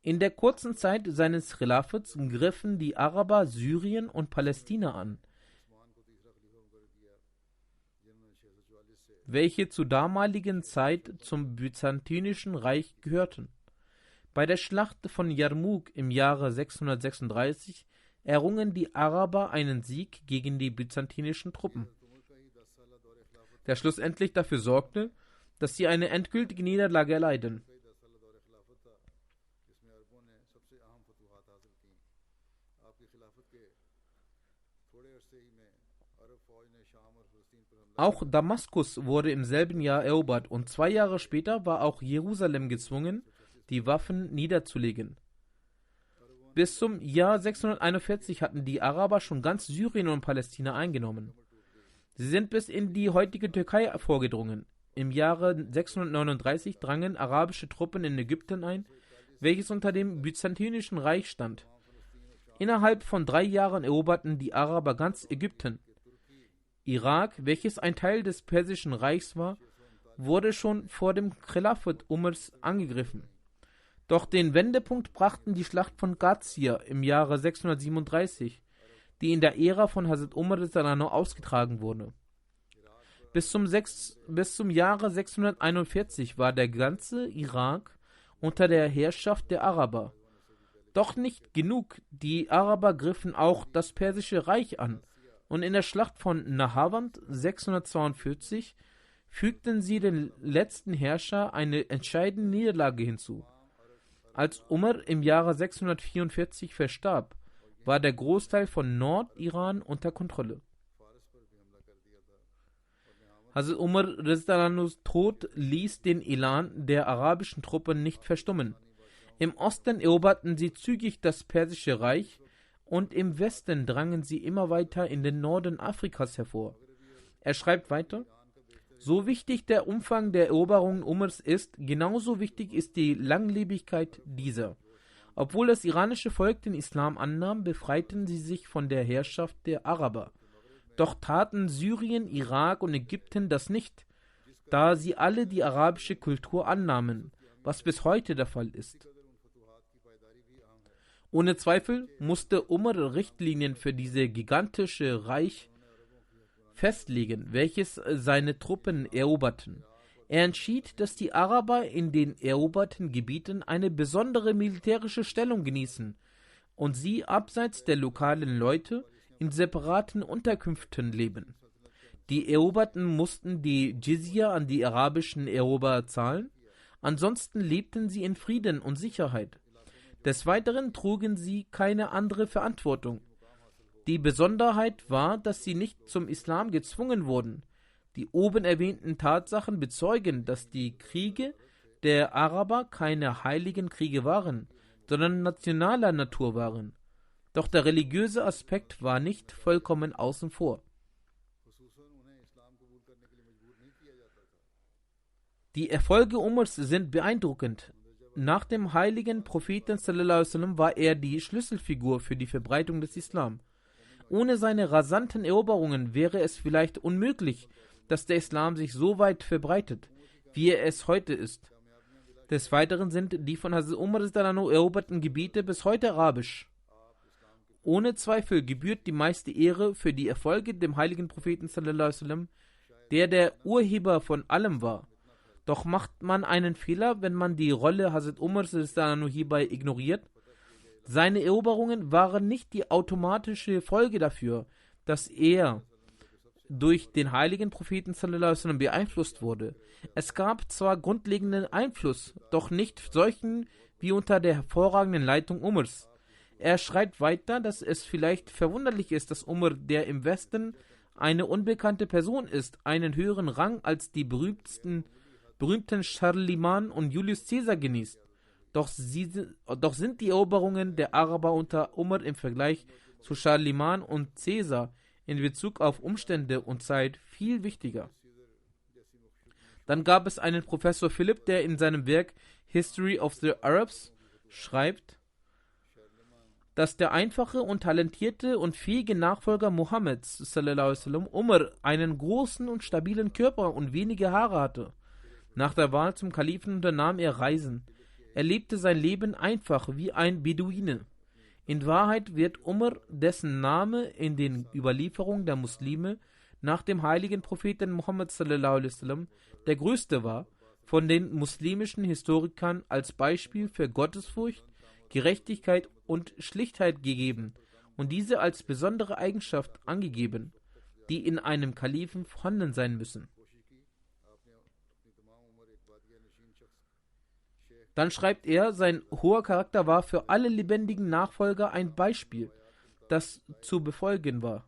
In der kurzen Zeit seines Khilafats griffen die Araber Syrien und Palästina an, welche zur damaligen Zeit zum Byzantinischen Reich gehörten. Bei der Schlacht von Jarmuk im Jahre 636 errungen die Araber einen Sieg gegen die byzantinischen Truppen, der schlussendlich dafür sorgte, dass sie eine endgültige Niederlage erleiden. Auch Damaskus wurde im selben Jahr erobert und 2 Jahre später war auch Jerusalem gezwungen, die Waffen niederzulegen. Bis zum Jahr 641 hatten die Araber schon ganz Syrien und Palästina eingenommen. Sie sind bis in die heutige Türkei vorgedrungen. Im Jahre 639 drangen arabische Truppen in Ägypten ein, welches unter dem Byzantinischen Reich stand. Innerhalb von 3 Jahren eroberten die Araber ganz Ägypten. Irak, welches ein Teil des Persischen Reichs war, wurde schon vor dem Khilafat Umars angegriffen. Doch den Wendepunkt brachten die Schlacht von Qadisiyah im Jahre 637, die in der Ära von Hazrat Umar ausgetragen wurde. Bis zum Jahre 641 war der ganze Irak unter der Herrschaft der Araber. Doch nicht genug, die Araber griffen auch das Persische Reich an und in der Schlacht von Nahawand 642 fügten sie dem letzten Herrscher eine entscheidende Niederlage hinzu. Als Umar im Jahre 644 verstarb, war der Großteil von Nordiran unter Kontrolle. Hazrat Umar Rizdalanus Tod ließ den Elan der arabischen Truppen nicht verstummen. Im Osten eroberten sie zügig das Persische Reich und im Westen drangen sie immer weiter in den Norden Afrikas hervor. Er schreibt weiter: So wichtig der Umfang der Eroberungen Umars ist, genauso wichtig ist die Langlebigkeit dieser. Obwohl das iranische Volk den Islam annahm, befreiten sie sich von der Herrschaft der Araber. Doch taten Syrien, Irak und Ägypten das nicht, da sie alle die arabische Kultur annahmen, was bis heute der Fall ist. Ohne Zweifel musste Umar Richtlinien für dieses gigantische Reich festlegen, welches seine Truppen eroberten. Er entschied, dass die Araber in den eroberten Gebieten eine besondere militärische Stellung genießen und sie abseits der lokalen Leute in separaten Unterkünften leben. Die Eroberten mussten die Jizya an die arabischen Eroberer zahlen, ansonsten lebten sie in Frieden und Sicherheit. Des Weiteren trugen sie keine andere Verantwortung. Die Besonderheit war, dass sie nicht zum Islam gezwungen wurden. Die oben erwähnten Tatsachen bezeugen, dass die Kriege der Araber keine heiligen Kriege waren, sondern nationaler Natur waren. Doch der religiöse Aspekt war nicht vollkommen außen vor. Die Erfolge Umars sind beeindruckend. Nach dem heiligen Propheten sallallahu alaihi wasallam war er die Schlüsselfigur für die Verbreitung des Islam. Ohne seine rasanten Eroberungen wäre es vielleicht unmöglich, dass der Islam sich so weit verbreitet, wie er es heute ist. Des Weiteren sind die von Hazrat Umar eroberten Gebiete bis heute arabisch. Ohne Zweifel gebührt die meiste Ehre für die Erfolge dem heiligen Propheten sallallahu alaihi wasallam, der Urheber von allem war. Doch macht man einen Fehler, wenn man die Rolle Hazrat Umar hierbei ignoriert. Seine Eroberungen waren nicht die automatische Folge dafür, dass er durch den heiligen Propheten sallallahu alaihi wasallam beeinflusst wurde. Es gab zwar grundlegenden Einfluss, doch nicht solchen wie unter der hervorragenden Leitung Umars. Er schreibt weiter, dass es vielleicht verwunderlich ist, dass Umar, der im Westen eine unbekannte Person ist, einen höheren Rang als die berühmten Charlemagne und Julius Caesar genießt. Doch sind die Eroberungen der Araber unter Umar im Vergleich zu Charlemagne und Caesar in Bezug auf Umstände und Zeit viel wichtiger. Dann gab es einen Professor Philipp, der in seinem Werk History of the Arabs schreibt, dass der einfache und talentierte und fähige Nachfolger Mohammeds sallallahu alaihi wasallam, Umar, einen großen und stabilen Körper und wenige Haare hatte. Nach der Wahl zum Kalifen unternahm er Reisen. Er lebte sein Leben einfach wie ein Beduine. In Wahrheit wird Umar, dessen Name in den Überlieferungen der Muslime nach dem heiligen Propheten Muhammad sallallahu alaihi wasallam der größte war, von den muslimischen Historikern als Beispiel für Gottesfurcht, Gerechtigkeit und Schlichtheit gegeben und diese als besondere Eigenschaft angegeben, die in einem Kalifen vorhanden sein müssen. Dann schreibt er, sein hoher Charakter war für alle lebendigen Nachfolger ein Beispiel, das zu befolgen war.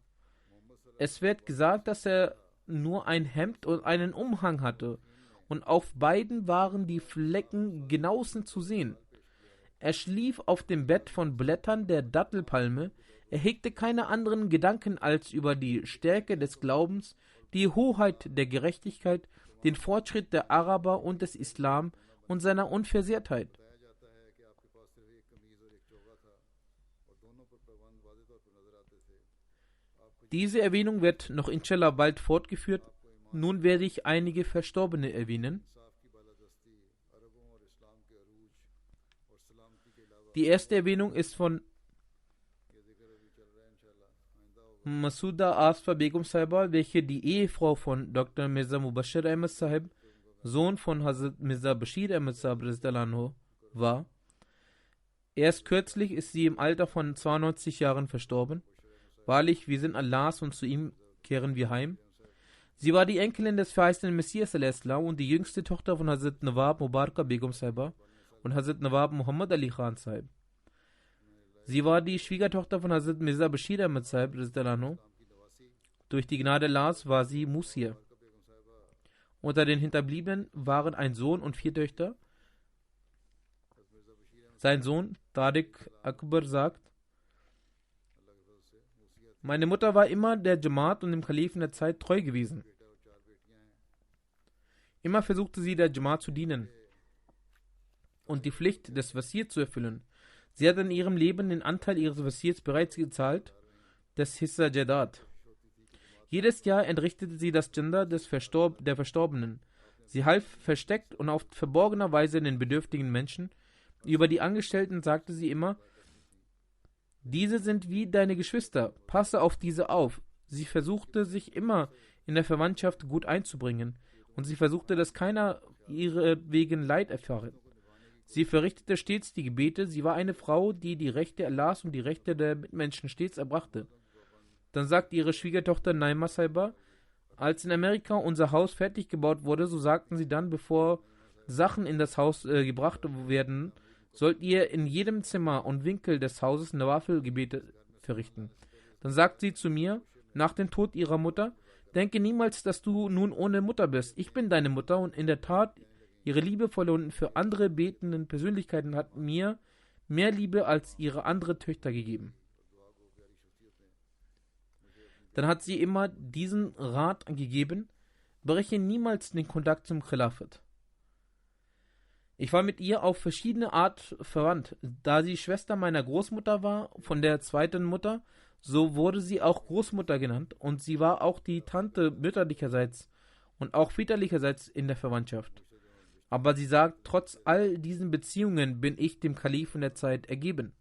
Es wird gesagt, dass er nur ein Hemd und einen Umhang hatte, und auf beiden waren die Flecken genauestens zu sehen. Er schlief auf dem Bett von Blättern der Dattelpalme, er hegte keine anderen Gedanken als über die Stärke des Glaubens, die Hoheit der Gerechtigkeit, den Fortschritt der Araber und des Islam und seiner Unversehrtheit. Diese Erwähnung wird noch inshallah bald fortgeführt. Nun werde ich einige Verstorbene erwähnen. Die erste Erwähnung ist von Masuda Asfa Begum Sahiba, welche die Ehefrau von Dr. Mirza Mubashir Ahmad Sahib, Sohn von Hazrat Mirza Bashir Ahmad Sahib war. Erst kürzlich ist sie im Alter von 92 Jahren verstorben. Wahrlich, wir sind Allahs und zu ihm kehren wir heim. Sie war die Enkelin des verheißenen Messias und die jüngste Tochter von Hazrat Nawab Mubaraka Begum Sahiba und Hazrat Nawab Muhammad Ali Khan Sahib. Sie war die Schwiegertochter von Hazrat Mirza Bashir Ahmad Sahib. Durch die Gnade Allahs war sie Musir. Unter den Hinterbliebenen waren ein Sohn und 4 Töchter. Sein Sohn Tariq Akbar sagt: Meine Mutter war immer der Jamaat und dem Kalifen der Zeit treu gewesen. Immer versuchte sie der Jamaat zu dienen und die Pflicht des Wazir zu erfüllen. Sie hat in ihrem Leben den Anteil ihres Wazirs bereits gezahlt, des Hissa Jadat. Jedes Jahr entrichtete sie das Janda der Verstorbenen. Sie half versteckt und auf verborgener Weise den bedürftigen Menschen. Über die Angestellten sagte sie immer: Diese sind wie deine Geschwister, passe auf diese auf. Sie versuchte sich immer in der Verwandtschaft gut einzubringen und sie versuchte, dass keiner ihretwegen Leid erfahre. Sie verrichtete stets die Gebete. Sie war eine Frau, die die Rechte Allahs und die Rechte der Mitmenschen stets erbrachte. Dann sagte ihre Schwiegertochter Naima Sahiba: Als in Amerika unser Haus fertig gebaut wurde, so sagten sie dann, bevor Sachen in das Haus gebracht werden, sollt ihr in jedem Zimmer und Winkel des Hauses Nawafil-Gebete verrichten. Dann sagt sie zu mir, nach dem Tod ihrer Mutter: Denke niemals, dass du nun ohne Mutter bist. Ich bin deine Mutter und in der Tat, ihre liebevolle und für andere betenden Persönlichkeiten hat mir mehr Liebe als ihre andere Töchter gegeben. Dann hat sie immer diesen Rat gegeben: Breche niemals den Kontakt zum Khilafat. Ich war mit ihr auf verschiedene Art verwandt. Da sie Schwester meiner Großmutter war, von der zweiten Mutter, so wurde sie auch Großmutter genannt und sie war auch die Tante mütterlicherseits und auch väterlicherseits in der Verwandtschaft. Aber sie sagt, trotz all diesen Beziehungen bin ich dem Kalifen der Zeit ergeben.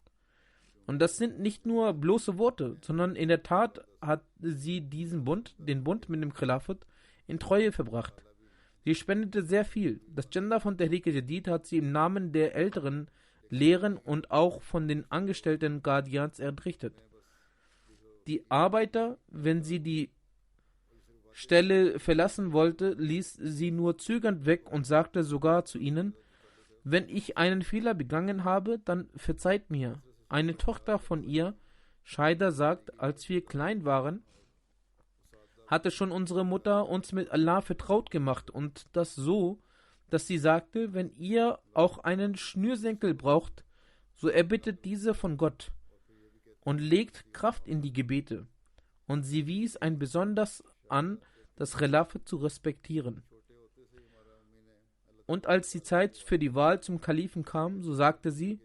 Und das sind nicht nur bloße Worte, sondern in der Tat hat sie den Bund mit dem Khilafat in Treue verbracht. Sie spendete sehr viel. Das Janda von Tehrik-e-Jadid hat sie im Namen der älteren Lehren und auch von den Angestellten Guardians entrichtet. Die Arbeiter, wenn sie die Stelle verlassen wollte, ließ sie nur zögernd weg und sagte sogar zu ihnen: Wenn ich einen Fehler begangen habe, dann verzeiht mir. Eine Tochter von ihr, Shaida, sagt, als wir klein waren, hatte schon unsere Mutter uns mit Allah vertraut gemacht und das so, dass sie sagte, wenn ihr auch einen Schnürsenkel braucht, so erbittet diese von Gott und legt Kraft in die Gebete. Und sie wies ein besonders an, das Khilafat zu respektieren. Und als die Zeit für die Wahl zum Kalifen kam, so sagte sie: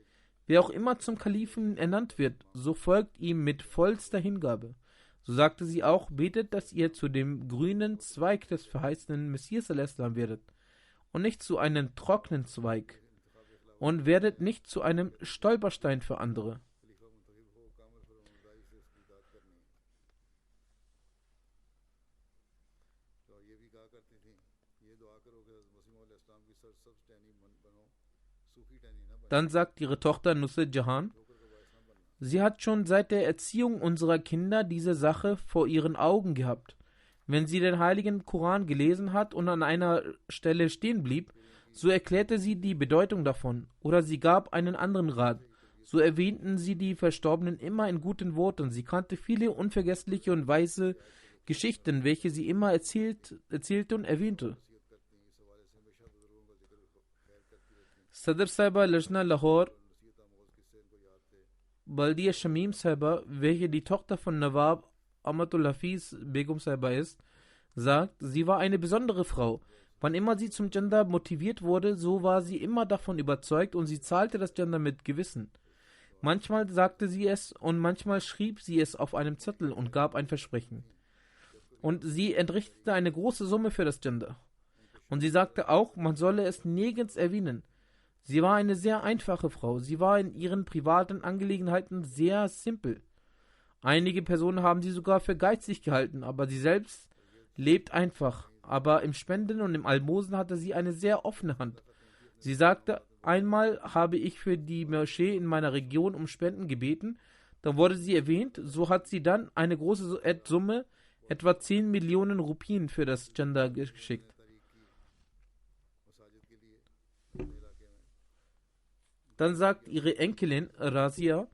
Wer auch immer zum Kalifen ernannt wird, so folgt ihm mit vollster Hingabe. So sagte sie auch: Betet, dass ihr zu dem grünen Zweig des verheißenen Messias werdet und nicht zu einem trockenen Zweig und werdet nicht zu einem Stolperstein für andere. Dann sagt ihre Tochter Nusrat Jahan: Sie hat schon seit der Erziehung unserer Kinder diese Sache vor ihren Augen gehabt. Wenn sie den heiligen Koran gelesen hat und an einer Stelle stehen blieb, so erklärte sie die Bedeutung davon, oder sie gab einen anderen Rat. So erwähnten sie die Verstorbenen immer in guten Worten. Sie kannte viele unvergessliche und weise Geschichten, welche sie immer erzählte und erwähnte. Sadr Sahiba Lajna Lahore, Baldia Shamim Sahiba, welche die Tochter von Nawab Amatul Hafiz Begum Sahiba ist, sagt, sie war eine besondere Frau. Wann immer sie zum Janda motiviert wurde, so war sie immer davon überzeugt und sie zahlte das Janda mit Gewissen. Manchmal sagte sie es und manchmal schrieb sie es auf einem Zettel und gab ein Versprechen. Und sie entrichtete eine große Summe für das Gender. Und sie sagte auch, man solle es nirgends erwähnen. Sie war eine sehr einfache Frau. Sie war in ihren privaten Angelegenheiten sehr simpel. Einige Personen haben sie sogar für geizig gehalten, aber sie selbst lebt einfach. Aber im Spenden und im Almosen hatte sie eine sehr offene Hand. Sie sagte, einmal habe ich für die Moschee in meiner Region um Spenden gebeten. Dann wurde sie erwähnt. So hat sie dann eine große Summe, etwa 10 Millionen Rupien für das Gender geschickt. Dann sagt ihre Enkelin Razia,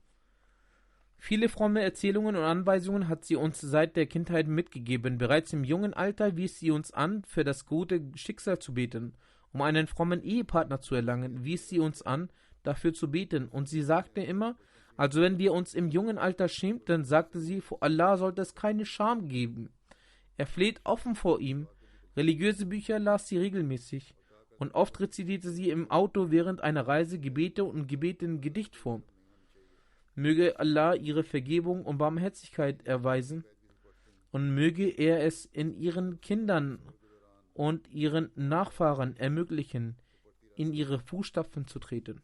viele fromme Erzählungen und Anweisungen hat sie uns seit der Kindheit mitgegeben. Bereits im jungen Alter wies sie uns an, für das gute Schicksal zu beten. Um einen frommen Ehepartner zu erlangen, wies sie uns an, dafür zu beten. Und sie sagte immer, also wenn wir uns im jungen Alter schämten, sagte sie, vor Allah sollte es keine Scham geben. Er fleht offen vor ihm. Religiöse Bücher las sie regelmäßig. Und oft rezitierte sie im Auto während einer Reise Gebete und Gebete in Gedichtform. Möge Allah ihre Vergebung und Barmherzigkeit erweisen und möge er es in ihren Kindern und ihren Nachfahren ermöglichen, in ihre Fußstapfen zu treten.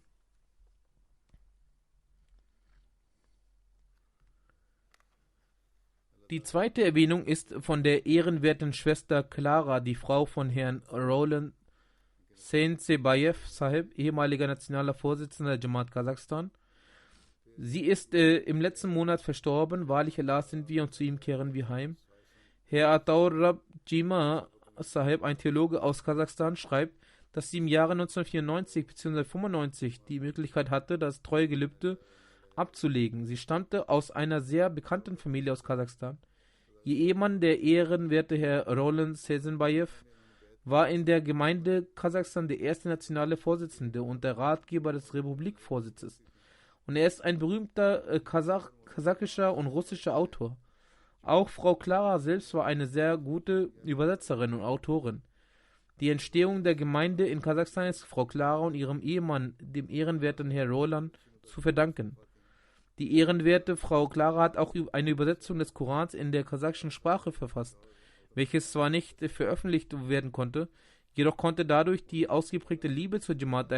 Die zweite Erwähnung ist von der ehrenwerten Schwester Clara, die Frau von Herrn Roland Sensebayev Sahib, ehemaliger nationaler Vorsitzender der Jamaat Kasachstan. Sie ist im letzten Monat verstorben. Wahrlich Allah sind wir und zu ihm kehren wir heim. Herr Ataur Rab Jima Sahib, ein Theologe aus Kasachstan, schreibt, dass sie im Jahre 1994 bzw. 1995 die Möglichkeit hatte, das Treuegelübde abzulegen. Sie stammte aus einer sehr bekannten Familie aus Kasachstan. Ihr Ehemann, der ehrenwerte Herr Roland Sesenbayev, war in der Gemeinde Kasachstan der erste nationale Vorsitzende und der Ratgeber des Republikvorsitzes. Und er ist ein berühmter kasachischer und russischer Autor. Auch Frau Clara selbst war eine sehr gute Übersetzerin und Autorin. Die Entstehung der Gemeinde in Kasachstan ist Frau Clara und ihrem Ehemann, dem ehrenwerten Herr Roland, zu verdanken. Die ehrenwerte Frau Clara hat auch eine Übersetzung des Korans in der kasachischen Sprache verfasst, welches zwar nicht veröffentlicht werden konnte, jedoch konnte dadurch die ausgeprägte Liebe zur Jamaat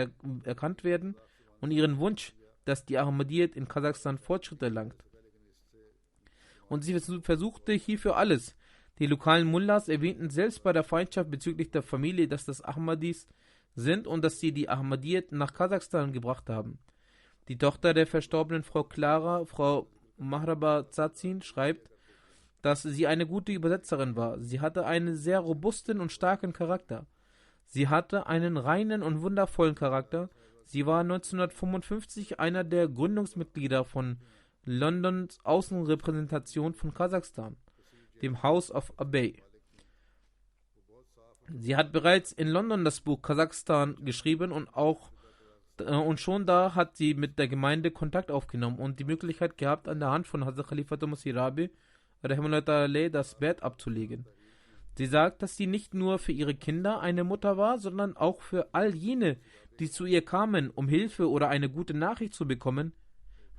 erkannt werden und ihren Wunsch, dass die Ahmadiyyat in Kasachstan Fortschritte erlangt. Und sie versuchte hierfür alles. Die lokalen Mullahs erwähnten selbst bei der Feindschaft bezüglich der Familie, dass das Ahmadis sind und dass sie die Ahmadiyyat nach Kasachstan gebracht haben. Die Tochter der verstorbenen Frau Clara, Frau Mahraba Zazin, schreibt, dass sie eine gute Übersetzerin war. Sie hatte einen sehr robusten und starken Charakter. Sie hatte einen reinen und wundervollen Charakter. Sie war 1955 einer der Gründungsmitglieder von Londons Außenrepräsentation von Kasachstan, dem House of Abbey. Sie hat bereits in London das Buch Kasachstan geschrieben und schon da hat sie mit der Gemeinde Kontakt aufgenommen und die Möglichkeit gehabt, an der Hand von Hazrat Khalifatul Masih Rabi das Bett abzulegen. Sie sagt, dass sie nicht nur für ihre Kinder eine Mutter war, sondern auch für all jene, die zu ihr kamen, um Hilfe oder eine gute Nachricht zu bekommen,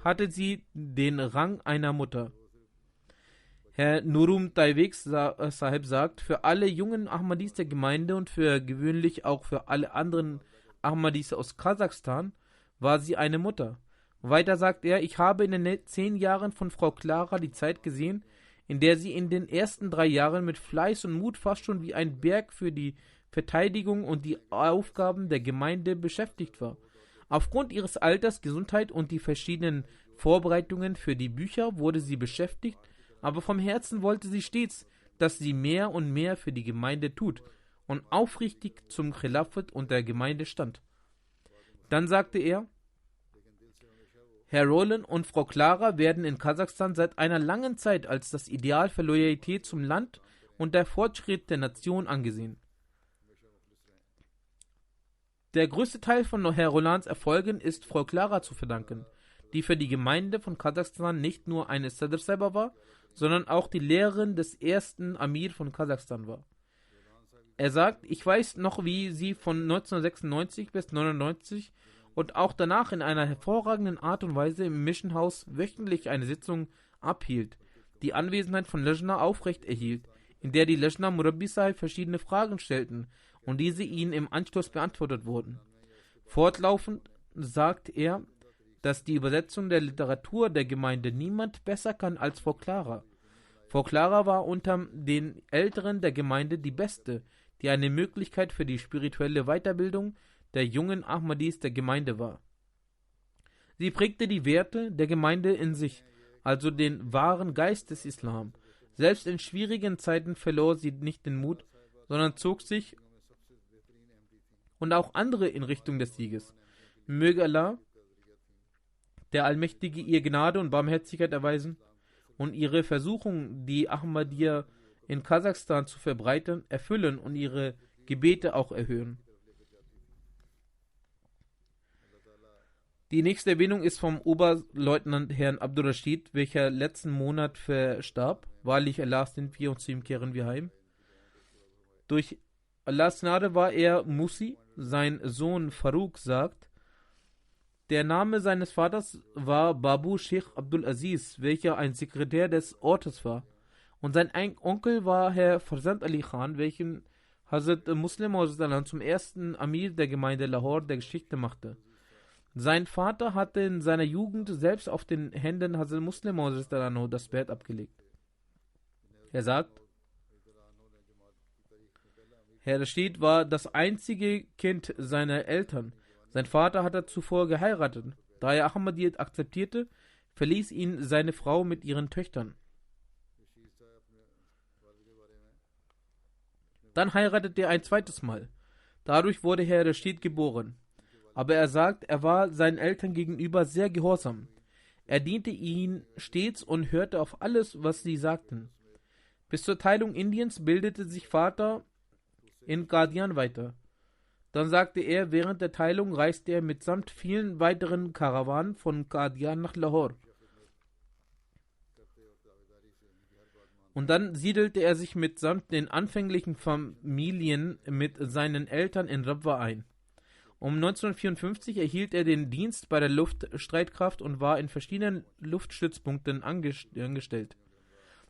hatte sie den Rang einer Mutter. Herr Nurum Taiwek Sahib sagt, für alle jungen Ahmadis der Gemeinde und für gewöhnlich auch für alle anderen Ahmadis aus Kasachstan war sie eine Mutter. Weiter sagt er, ich habe in den 10 Jahren von Frau Clara die Zeit gesehen, in der sie in den ersten 3 Jahren mit Fleiß und Mut fast schon wie ein Berg für die Verteidigung und die Aufgaben der Gemeinde beschäftigt war. Aufgrund ihres Alters, Gesundheit und die verschiedenen Vorbereitungen für die Bücher wurde sie beschäftigt, aber vom Herzen wollte sie stets, dass sie mehr und mehr für die Gemeinde tut und aufrichtig zum Khilafat und der Gemeinde stand. Dann sagte er, Herr Roland und Frau Clara werden in Kasachstan seit einer langen Zeit als das Ideal für Loyalität zum Land und der Fortschritt der Nation angesehen. Der größte Teil von Herr Rolands Erfolgen ist Frau Clara zu verdanken, die für die Gemeinde von Kasachstan nicht nur eine Sadr Sahib war, sondern auch die Lehrerin des ersten Amir von Kasachstan war. Er sagt, ich weiß noch, wie sie von 1996 bis 1999 und auch danach in einer hervorragenden Art und Weise im Mission House wöchentlich eine Sitzung abhielt, die Anwesenheit von Lajna aufrecht erhielt, in der die Lajna Murabbi Sahib verschiedene Fragen stellten und diese ihnen im Anschluss beantwortet wurden. Fortlaufend sagt er, dass die Übersetzung der Literatur der Gemeinde niemand besser kann als Frau Clara. Frau Clara war unter den Älteren der Gemeinde die beste, die eine Möglichkeit für die spirituelle Weiterbildung der jungen Ahmadis der Gemeinde war. Sie prägte die Werte der Gemeinde in sich, also den wahren Geist des Islam. Selbst in schwierigen Zeiten verlor sie nicht den Mut, sondern zog sich und auch andere in Richtung des Sieges. Möge Allah, der Allmächtige, ihr Gnade und Barmherzigkeit erweisen und ihre Versuchung, die Ahmadiyya in Kasachstan zu verbreiten, erfüllen und ihre Gebete auch erhöhen. Die nächste Erwähnung ist vom Oberleutnant Herrn Abdul Rashid, welcher letzten Monat verstarb. Wahrlich, Allah sind wir und zu ihm kehren wir heim. Durch Allahs Gnade war er Musi. Sein Sohn Farooq sagt, der Name seines Vaters war Babu Sheikh Abdul Aziz, welcher ein Sekretär des Ortes war. Und sein Onkel war Herr Farzand Ali Khan, welchen Hazrat Muslim zum ersten Amir der Gemeinde Lahore der Geschichte machte. Sein Vater hatte in seiner Jugend selbst auf den Händen Hazrat Muslim das Bett abgelegt. Er sagt, Herr Rashid war das einzige Kind seiner Eltern. Sein Vater hatte zuvor geheiratet. Da er Ahmadiyyat akzeptierte, verließ ihn seine Frau mit ihren Töchtern. Dann heiratete er ein zweites Mal. Dadurch wurde Herr Rashid geboren. Aber er sagt, er war seinen Eltern gegenüber sehr gehorsam. Er diente ihnen stets und hörte auf alles, was sie sagten. Bis zur Teilung Indiens bildete sich Vater in Qadian weiter. Dann sagte er, während der Teilung reiste er mitsamt vielen weiteren Karawanen von Qadian nach Lahore. Und dann siedelte er sich mitsamt den anfänglichen Familien mit seinen Eltern in Rabwa ein. Um 1954 erhielt er den Dienst bei der Luftstreitkraft und war in verschiedenen Luftstützpunkten angestellt.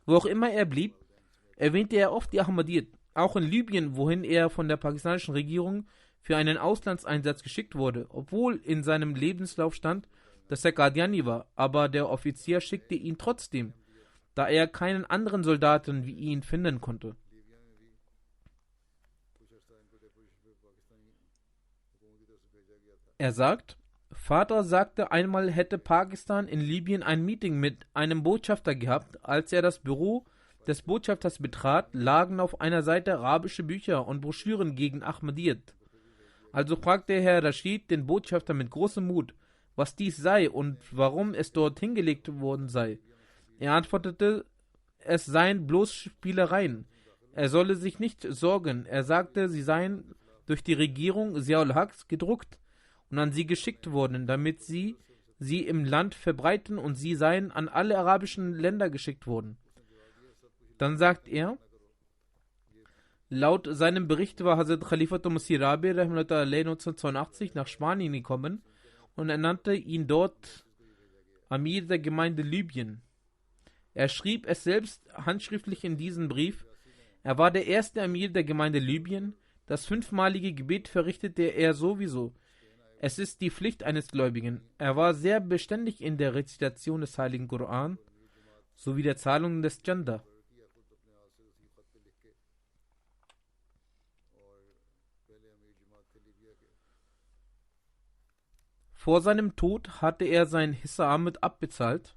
Wo auch immer er blieb, erwähnte er oft die Ahmadiyyat. Auch in Libyen, wohin er von der pakistanischen Regierung für einen Auslandseinsatz geschickt wurde, obwohl in seinem Lebenslauf stand, dass er Qadiani war, aber der Offizier schickte ihn trotzdem, da er keinen anderen Soldaten wie ihn finden konnte. Er sagt, Vater sagte, einmal hätte Pakistan in Libyen ein Meeting mit einem Botschafter gehabt. Als er das Büro des Botschafters betrat, lagen auf einer Seite arabische Bücher und Broschüren gegen Ahmadiyyat. Also fragte Herr Rashid den Botschafter mit großem Mut, was dies sei und warum es dort hingelegt worden sei. Er antwortete, es seien bloß Spielereien. Er solle sich nicht sorgen. Er sagte, sie seien durch die Regierung Ziaul Haq gedruckt und an sie geschickt worden, damit sie im Land verbreiten, und sie seien an alle arabischen Länder geschickt worden. Dann sagt er, laut seinem Bericht war Hazrat Khalifatul Masih Rabi 1982 nach Spanien gekommen und ernannte ihn dort Amir der Gemeinde Libyen. Er schrieb es selbst handschriftlich in diesen Brief. Er war der erste Amir der Gemeinde Libyen. Das 5-malige Gebet verrichtete er sowieso. Es ist die Pflicht eines Gläubigen. Er war sehr beständig in der Rezitation des Heiligen Koran sowie der Zahlung des Chanda. Vor seinem Tod hatte er sein Hissa Ahmed abbezahlt.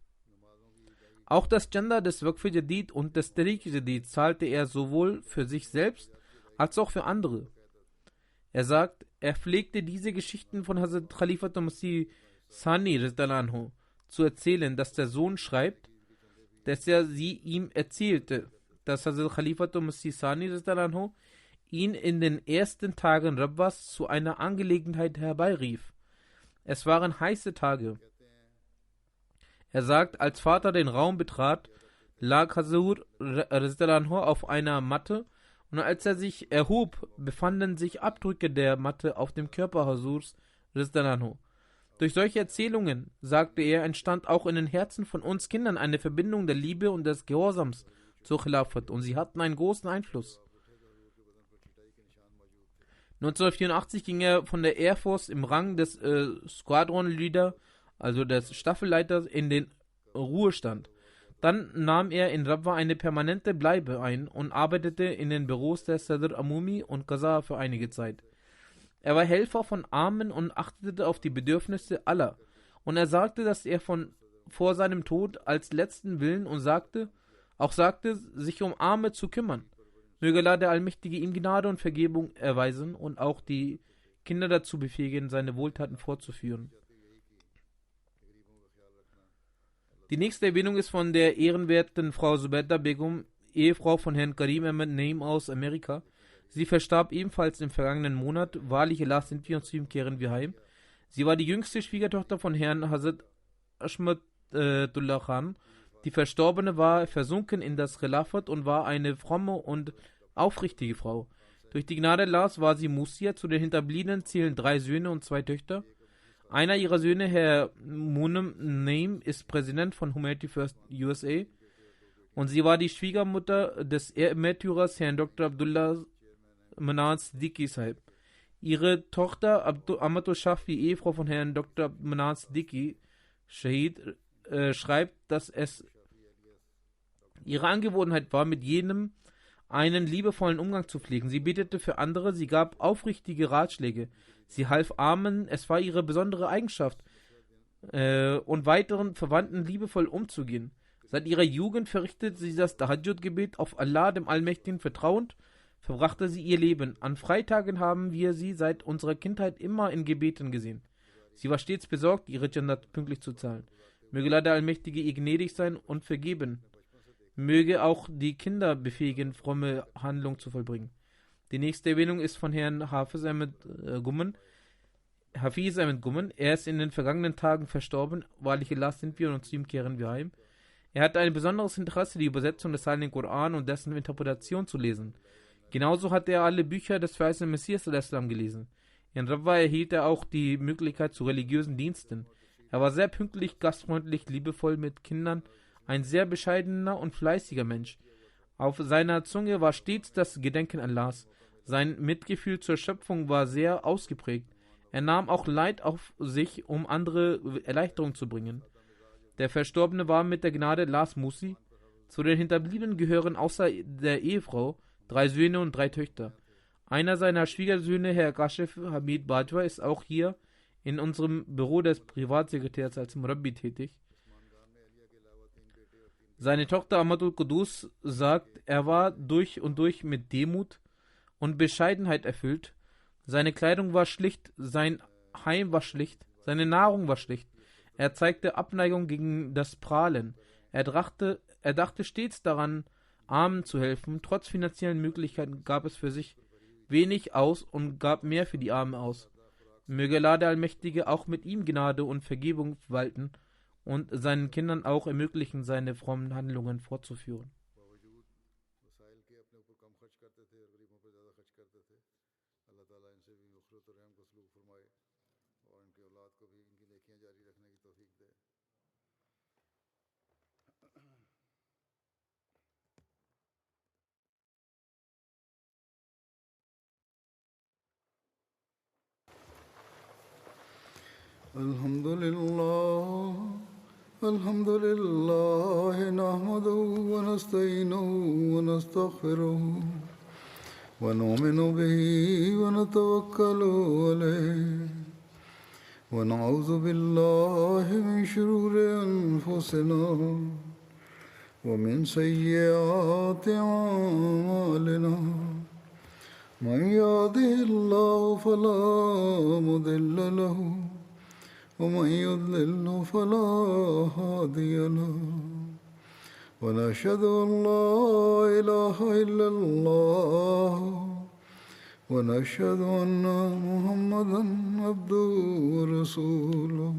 Auch das Chanda des Waqf Jadid und des Tariq Jadid zahlte er sowohl für sich selbst als auch für andere. Er sagt, er pflegte diese Geschichten von Hazrat Khalifatul Masih Sani zu erzählen, dass der Sohn schreibt, dass er sie ihm erzählte, dass Hazrat Khalifatul Masih Sani ihn in den ersten Tagen Rabwas zu einer Angelegenheit herbeirief. Es waren heiße Tage. Er sagt, als Vater den Raum betrat, lag Hazur auf einer Matte, und als er sich erhob, befanden sich Abdrücke der Matte auf dem Körper Hazurs. Durch solche Erzählungen, sagte er, entstand auch in den Herzen von uns Kindern eine Verbindung der Liebe und des Gehorsams zur Khilafat und sie hatten einen großen Einfluss. 1984 ging er von der Air Force im Rang des Squadron Leader, also des Staffelleiters, in den Ruhestand. Dann nahm er in Rabwa eine permanente Bleibe ein und arbeitete in den Büros der Sadr Amumi und Qaza für einige Zeit. Er war Helfer von Armen und achtete auf die Bedürfnisse aller. Und er sagte, dass er vor seinem Tod als letzten Willen sagte, sich um Arme zu kümmern. Möge Allah der Allmächtige ihm Gnade und Vergebung erweisen und auch die Kinder dazu befähigen, seine Wohltaten fortzuführen. Die nächste Erwähnung ist von der ehrenwerten Frau Zubaida Begum, Ehefrau von Herrn Karim Ahmed Naim aus Amerika. Sie verstarb ebenfalls im vergangenen Monat. Wahrlich, Allah sind wir und zu ihm kehren wir heim. Sie war die jüngste Schwiegertochter von Herrn Hazrat Ashmatullah Khan. Die Verstorbene war versunken in das Khilafat und war eine fromme und aufrichtige Frau. Durch die Gnade Allahs war sie Musia. Zu den Hinterbliebenen zählen 3 Söhne und 2 Töchter. Einer ihrer Söhne, Herr Munam Naim, ist Präsident von Humanity First USA. Und sie war die Schwiegermutter des Märtyrers Herrn Dr. Abdullah Manan Siddiqui Sahib. Ihre Tochter Amatul Shafi, Ehefrau von Herrn Dr. Manan Siddiqui Shahid, schreibt, dass es ihre Angewohnheit war, mit jedem einen liebevollen Umgang zu pflegen. Sie betete für andere, sie gab aufrichtige Ratschläge, sie half Armen, es war ihre besondere Eigenschaft, und weiteren Verwandten liebevoll umzugehen. Seit ihrer Jugend verrichtete sie das Tahajjud-Gebet auf Allah, dem Allmächtigen, vertrauend, verbrachte sie ihr Leben. An Freitagen haben wir sie seit unserer Kindheit immer in Gebeten gesehen. Sie war stets besorgt, ihre Jannat pünktlich zu zahlen. Möge Allah der Allmächtige ihr gnädig sein und vergeben. Möge auch die Kinder befähigen, fromme Handlung zu vollbringen. Die nächste Erwähnung ist von Herrn Hafiz Ahmed Gumman. Er ist in den vergangenen Tagen verstorben. Wahrlich, Allah sind wir und zu ihm kehren wir heim. Er hatte ein besonderes Interesse, die Übersetzung des Heiligen Koran und dessen Interpretation zu lesen. Genauso hat er alle Bücher des verheißenen Messias al-Islam gelesen. In Rabwa erhielt er auch die Möglichkeit zu religiösen Diensten. Er war sehr pünktlich, gastfreundlich, liebevoll mit Kindern, ein sehr bescheidener und fleißiger Mensch. Auf seiner Zunge war stets das Gedenken Allahs. Sein Mitgefühl zur Schöpfung war sehr ausgeprägt. Er nahm auch Leid auf sich, um andere Erleichterung zu bringen. Der Verstorbene war mit der Gnade Allahs Musi. Zu den Hinterbliebenen gehören außer der Ehefrau 3 Söhne und 3 Töchter. Einer seiner Schwiegersöhne, Herr Kashif Hamid Bajwa, ist auch hier in unserem Büro des Privatsekretärs als Murabbi tätig. Seine Tochter Ahmadul Qudus sagt, er war durch und durch mit Demut und Bescheidenheit erfüllt. Seine Kleidung war schlicht, sein Heim war schlicht, seine Nahrung war schlicht. Er zeigte Abneigung gegen das Prahlen. Er dachte stets daran, Armen zu helfen. Trotz finanziellen Möglichkeiten gab es für sich wenig aus und gab mehr für die Armen aus. Möge Allah der Allmächtige auch mit ihm Gnade und Vergebung walten und seinen Kindern auch ermöglichen, seine frommen Handlungen fortzuführen. الحمد لله نحمده ونستعينه ونستغفره ونؤمن به ونتوكل عليه ونعوذ بالله من شرور أنفسنا ومن سيئات أعمالنا من يهده الله فلا مضل له ومن يضلل فلا هادي له ونشهد أن لا إله إلا الله ونشهد أن محمدا عبده ورسوله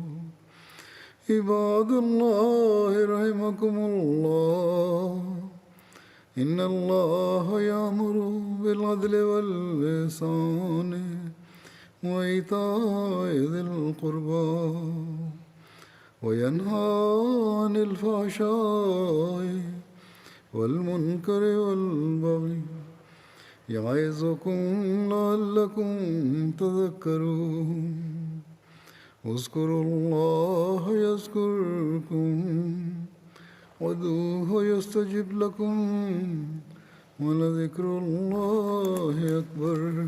عباد الله رحمكم الله إن الله يأمر بالعدل والإحسان وإيتاء ذي القربى وينهى عن الفحشاء والمنكر والبغي يعظكم لعلكم تذكرون اذكروا الله يذكركم وادعوه يستجب لكم ولذكر الله أكبر.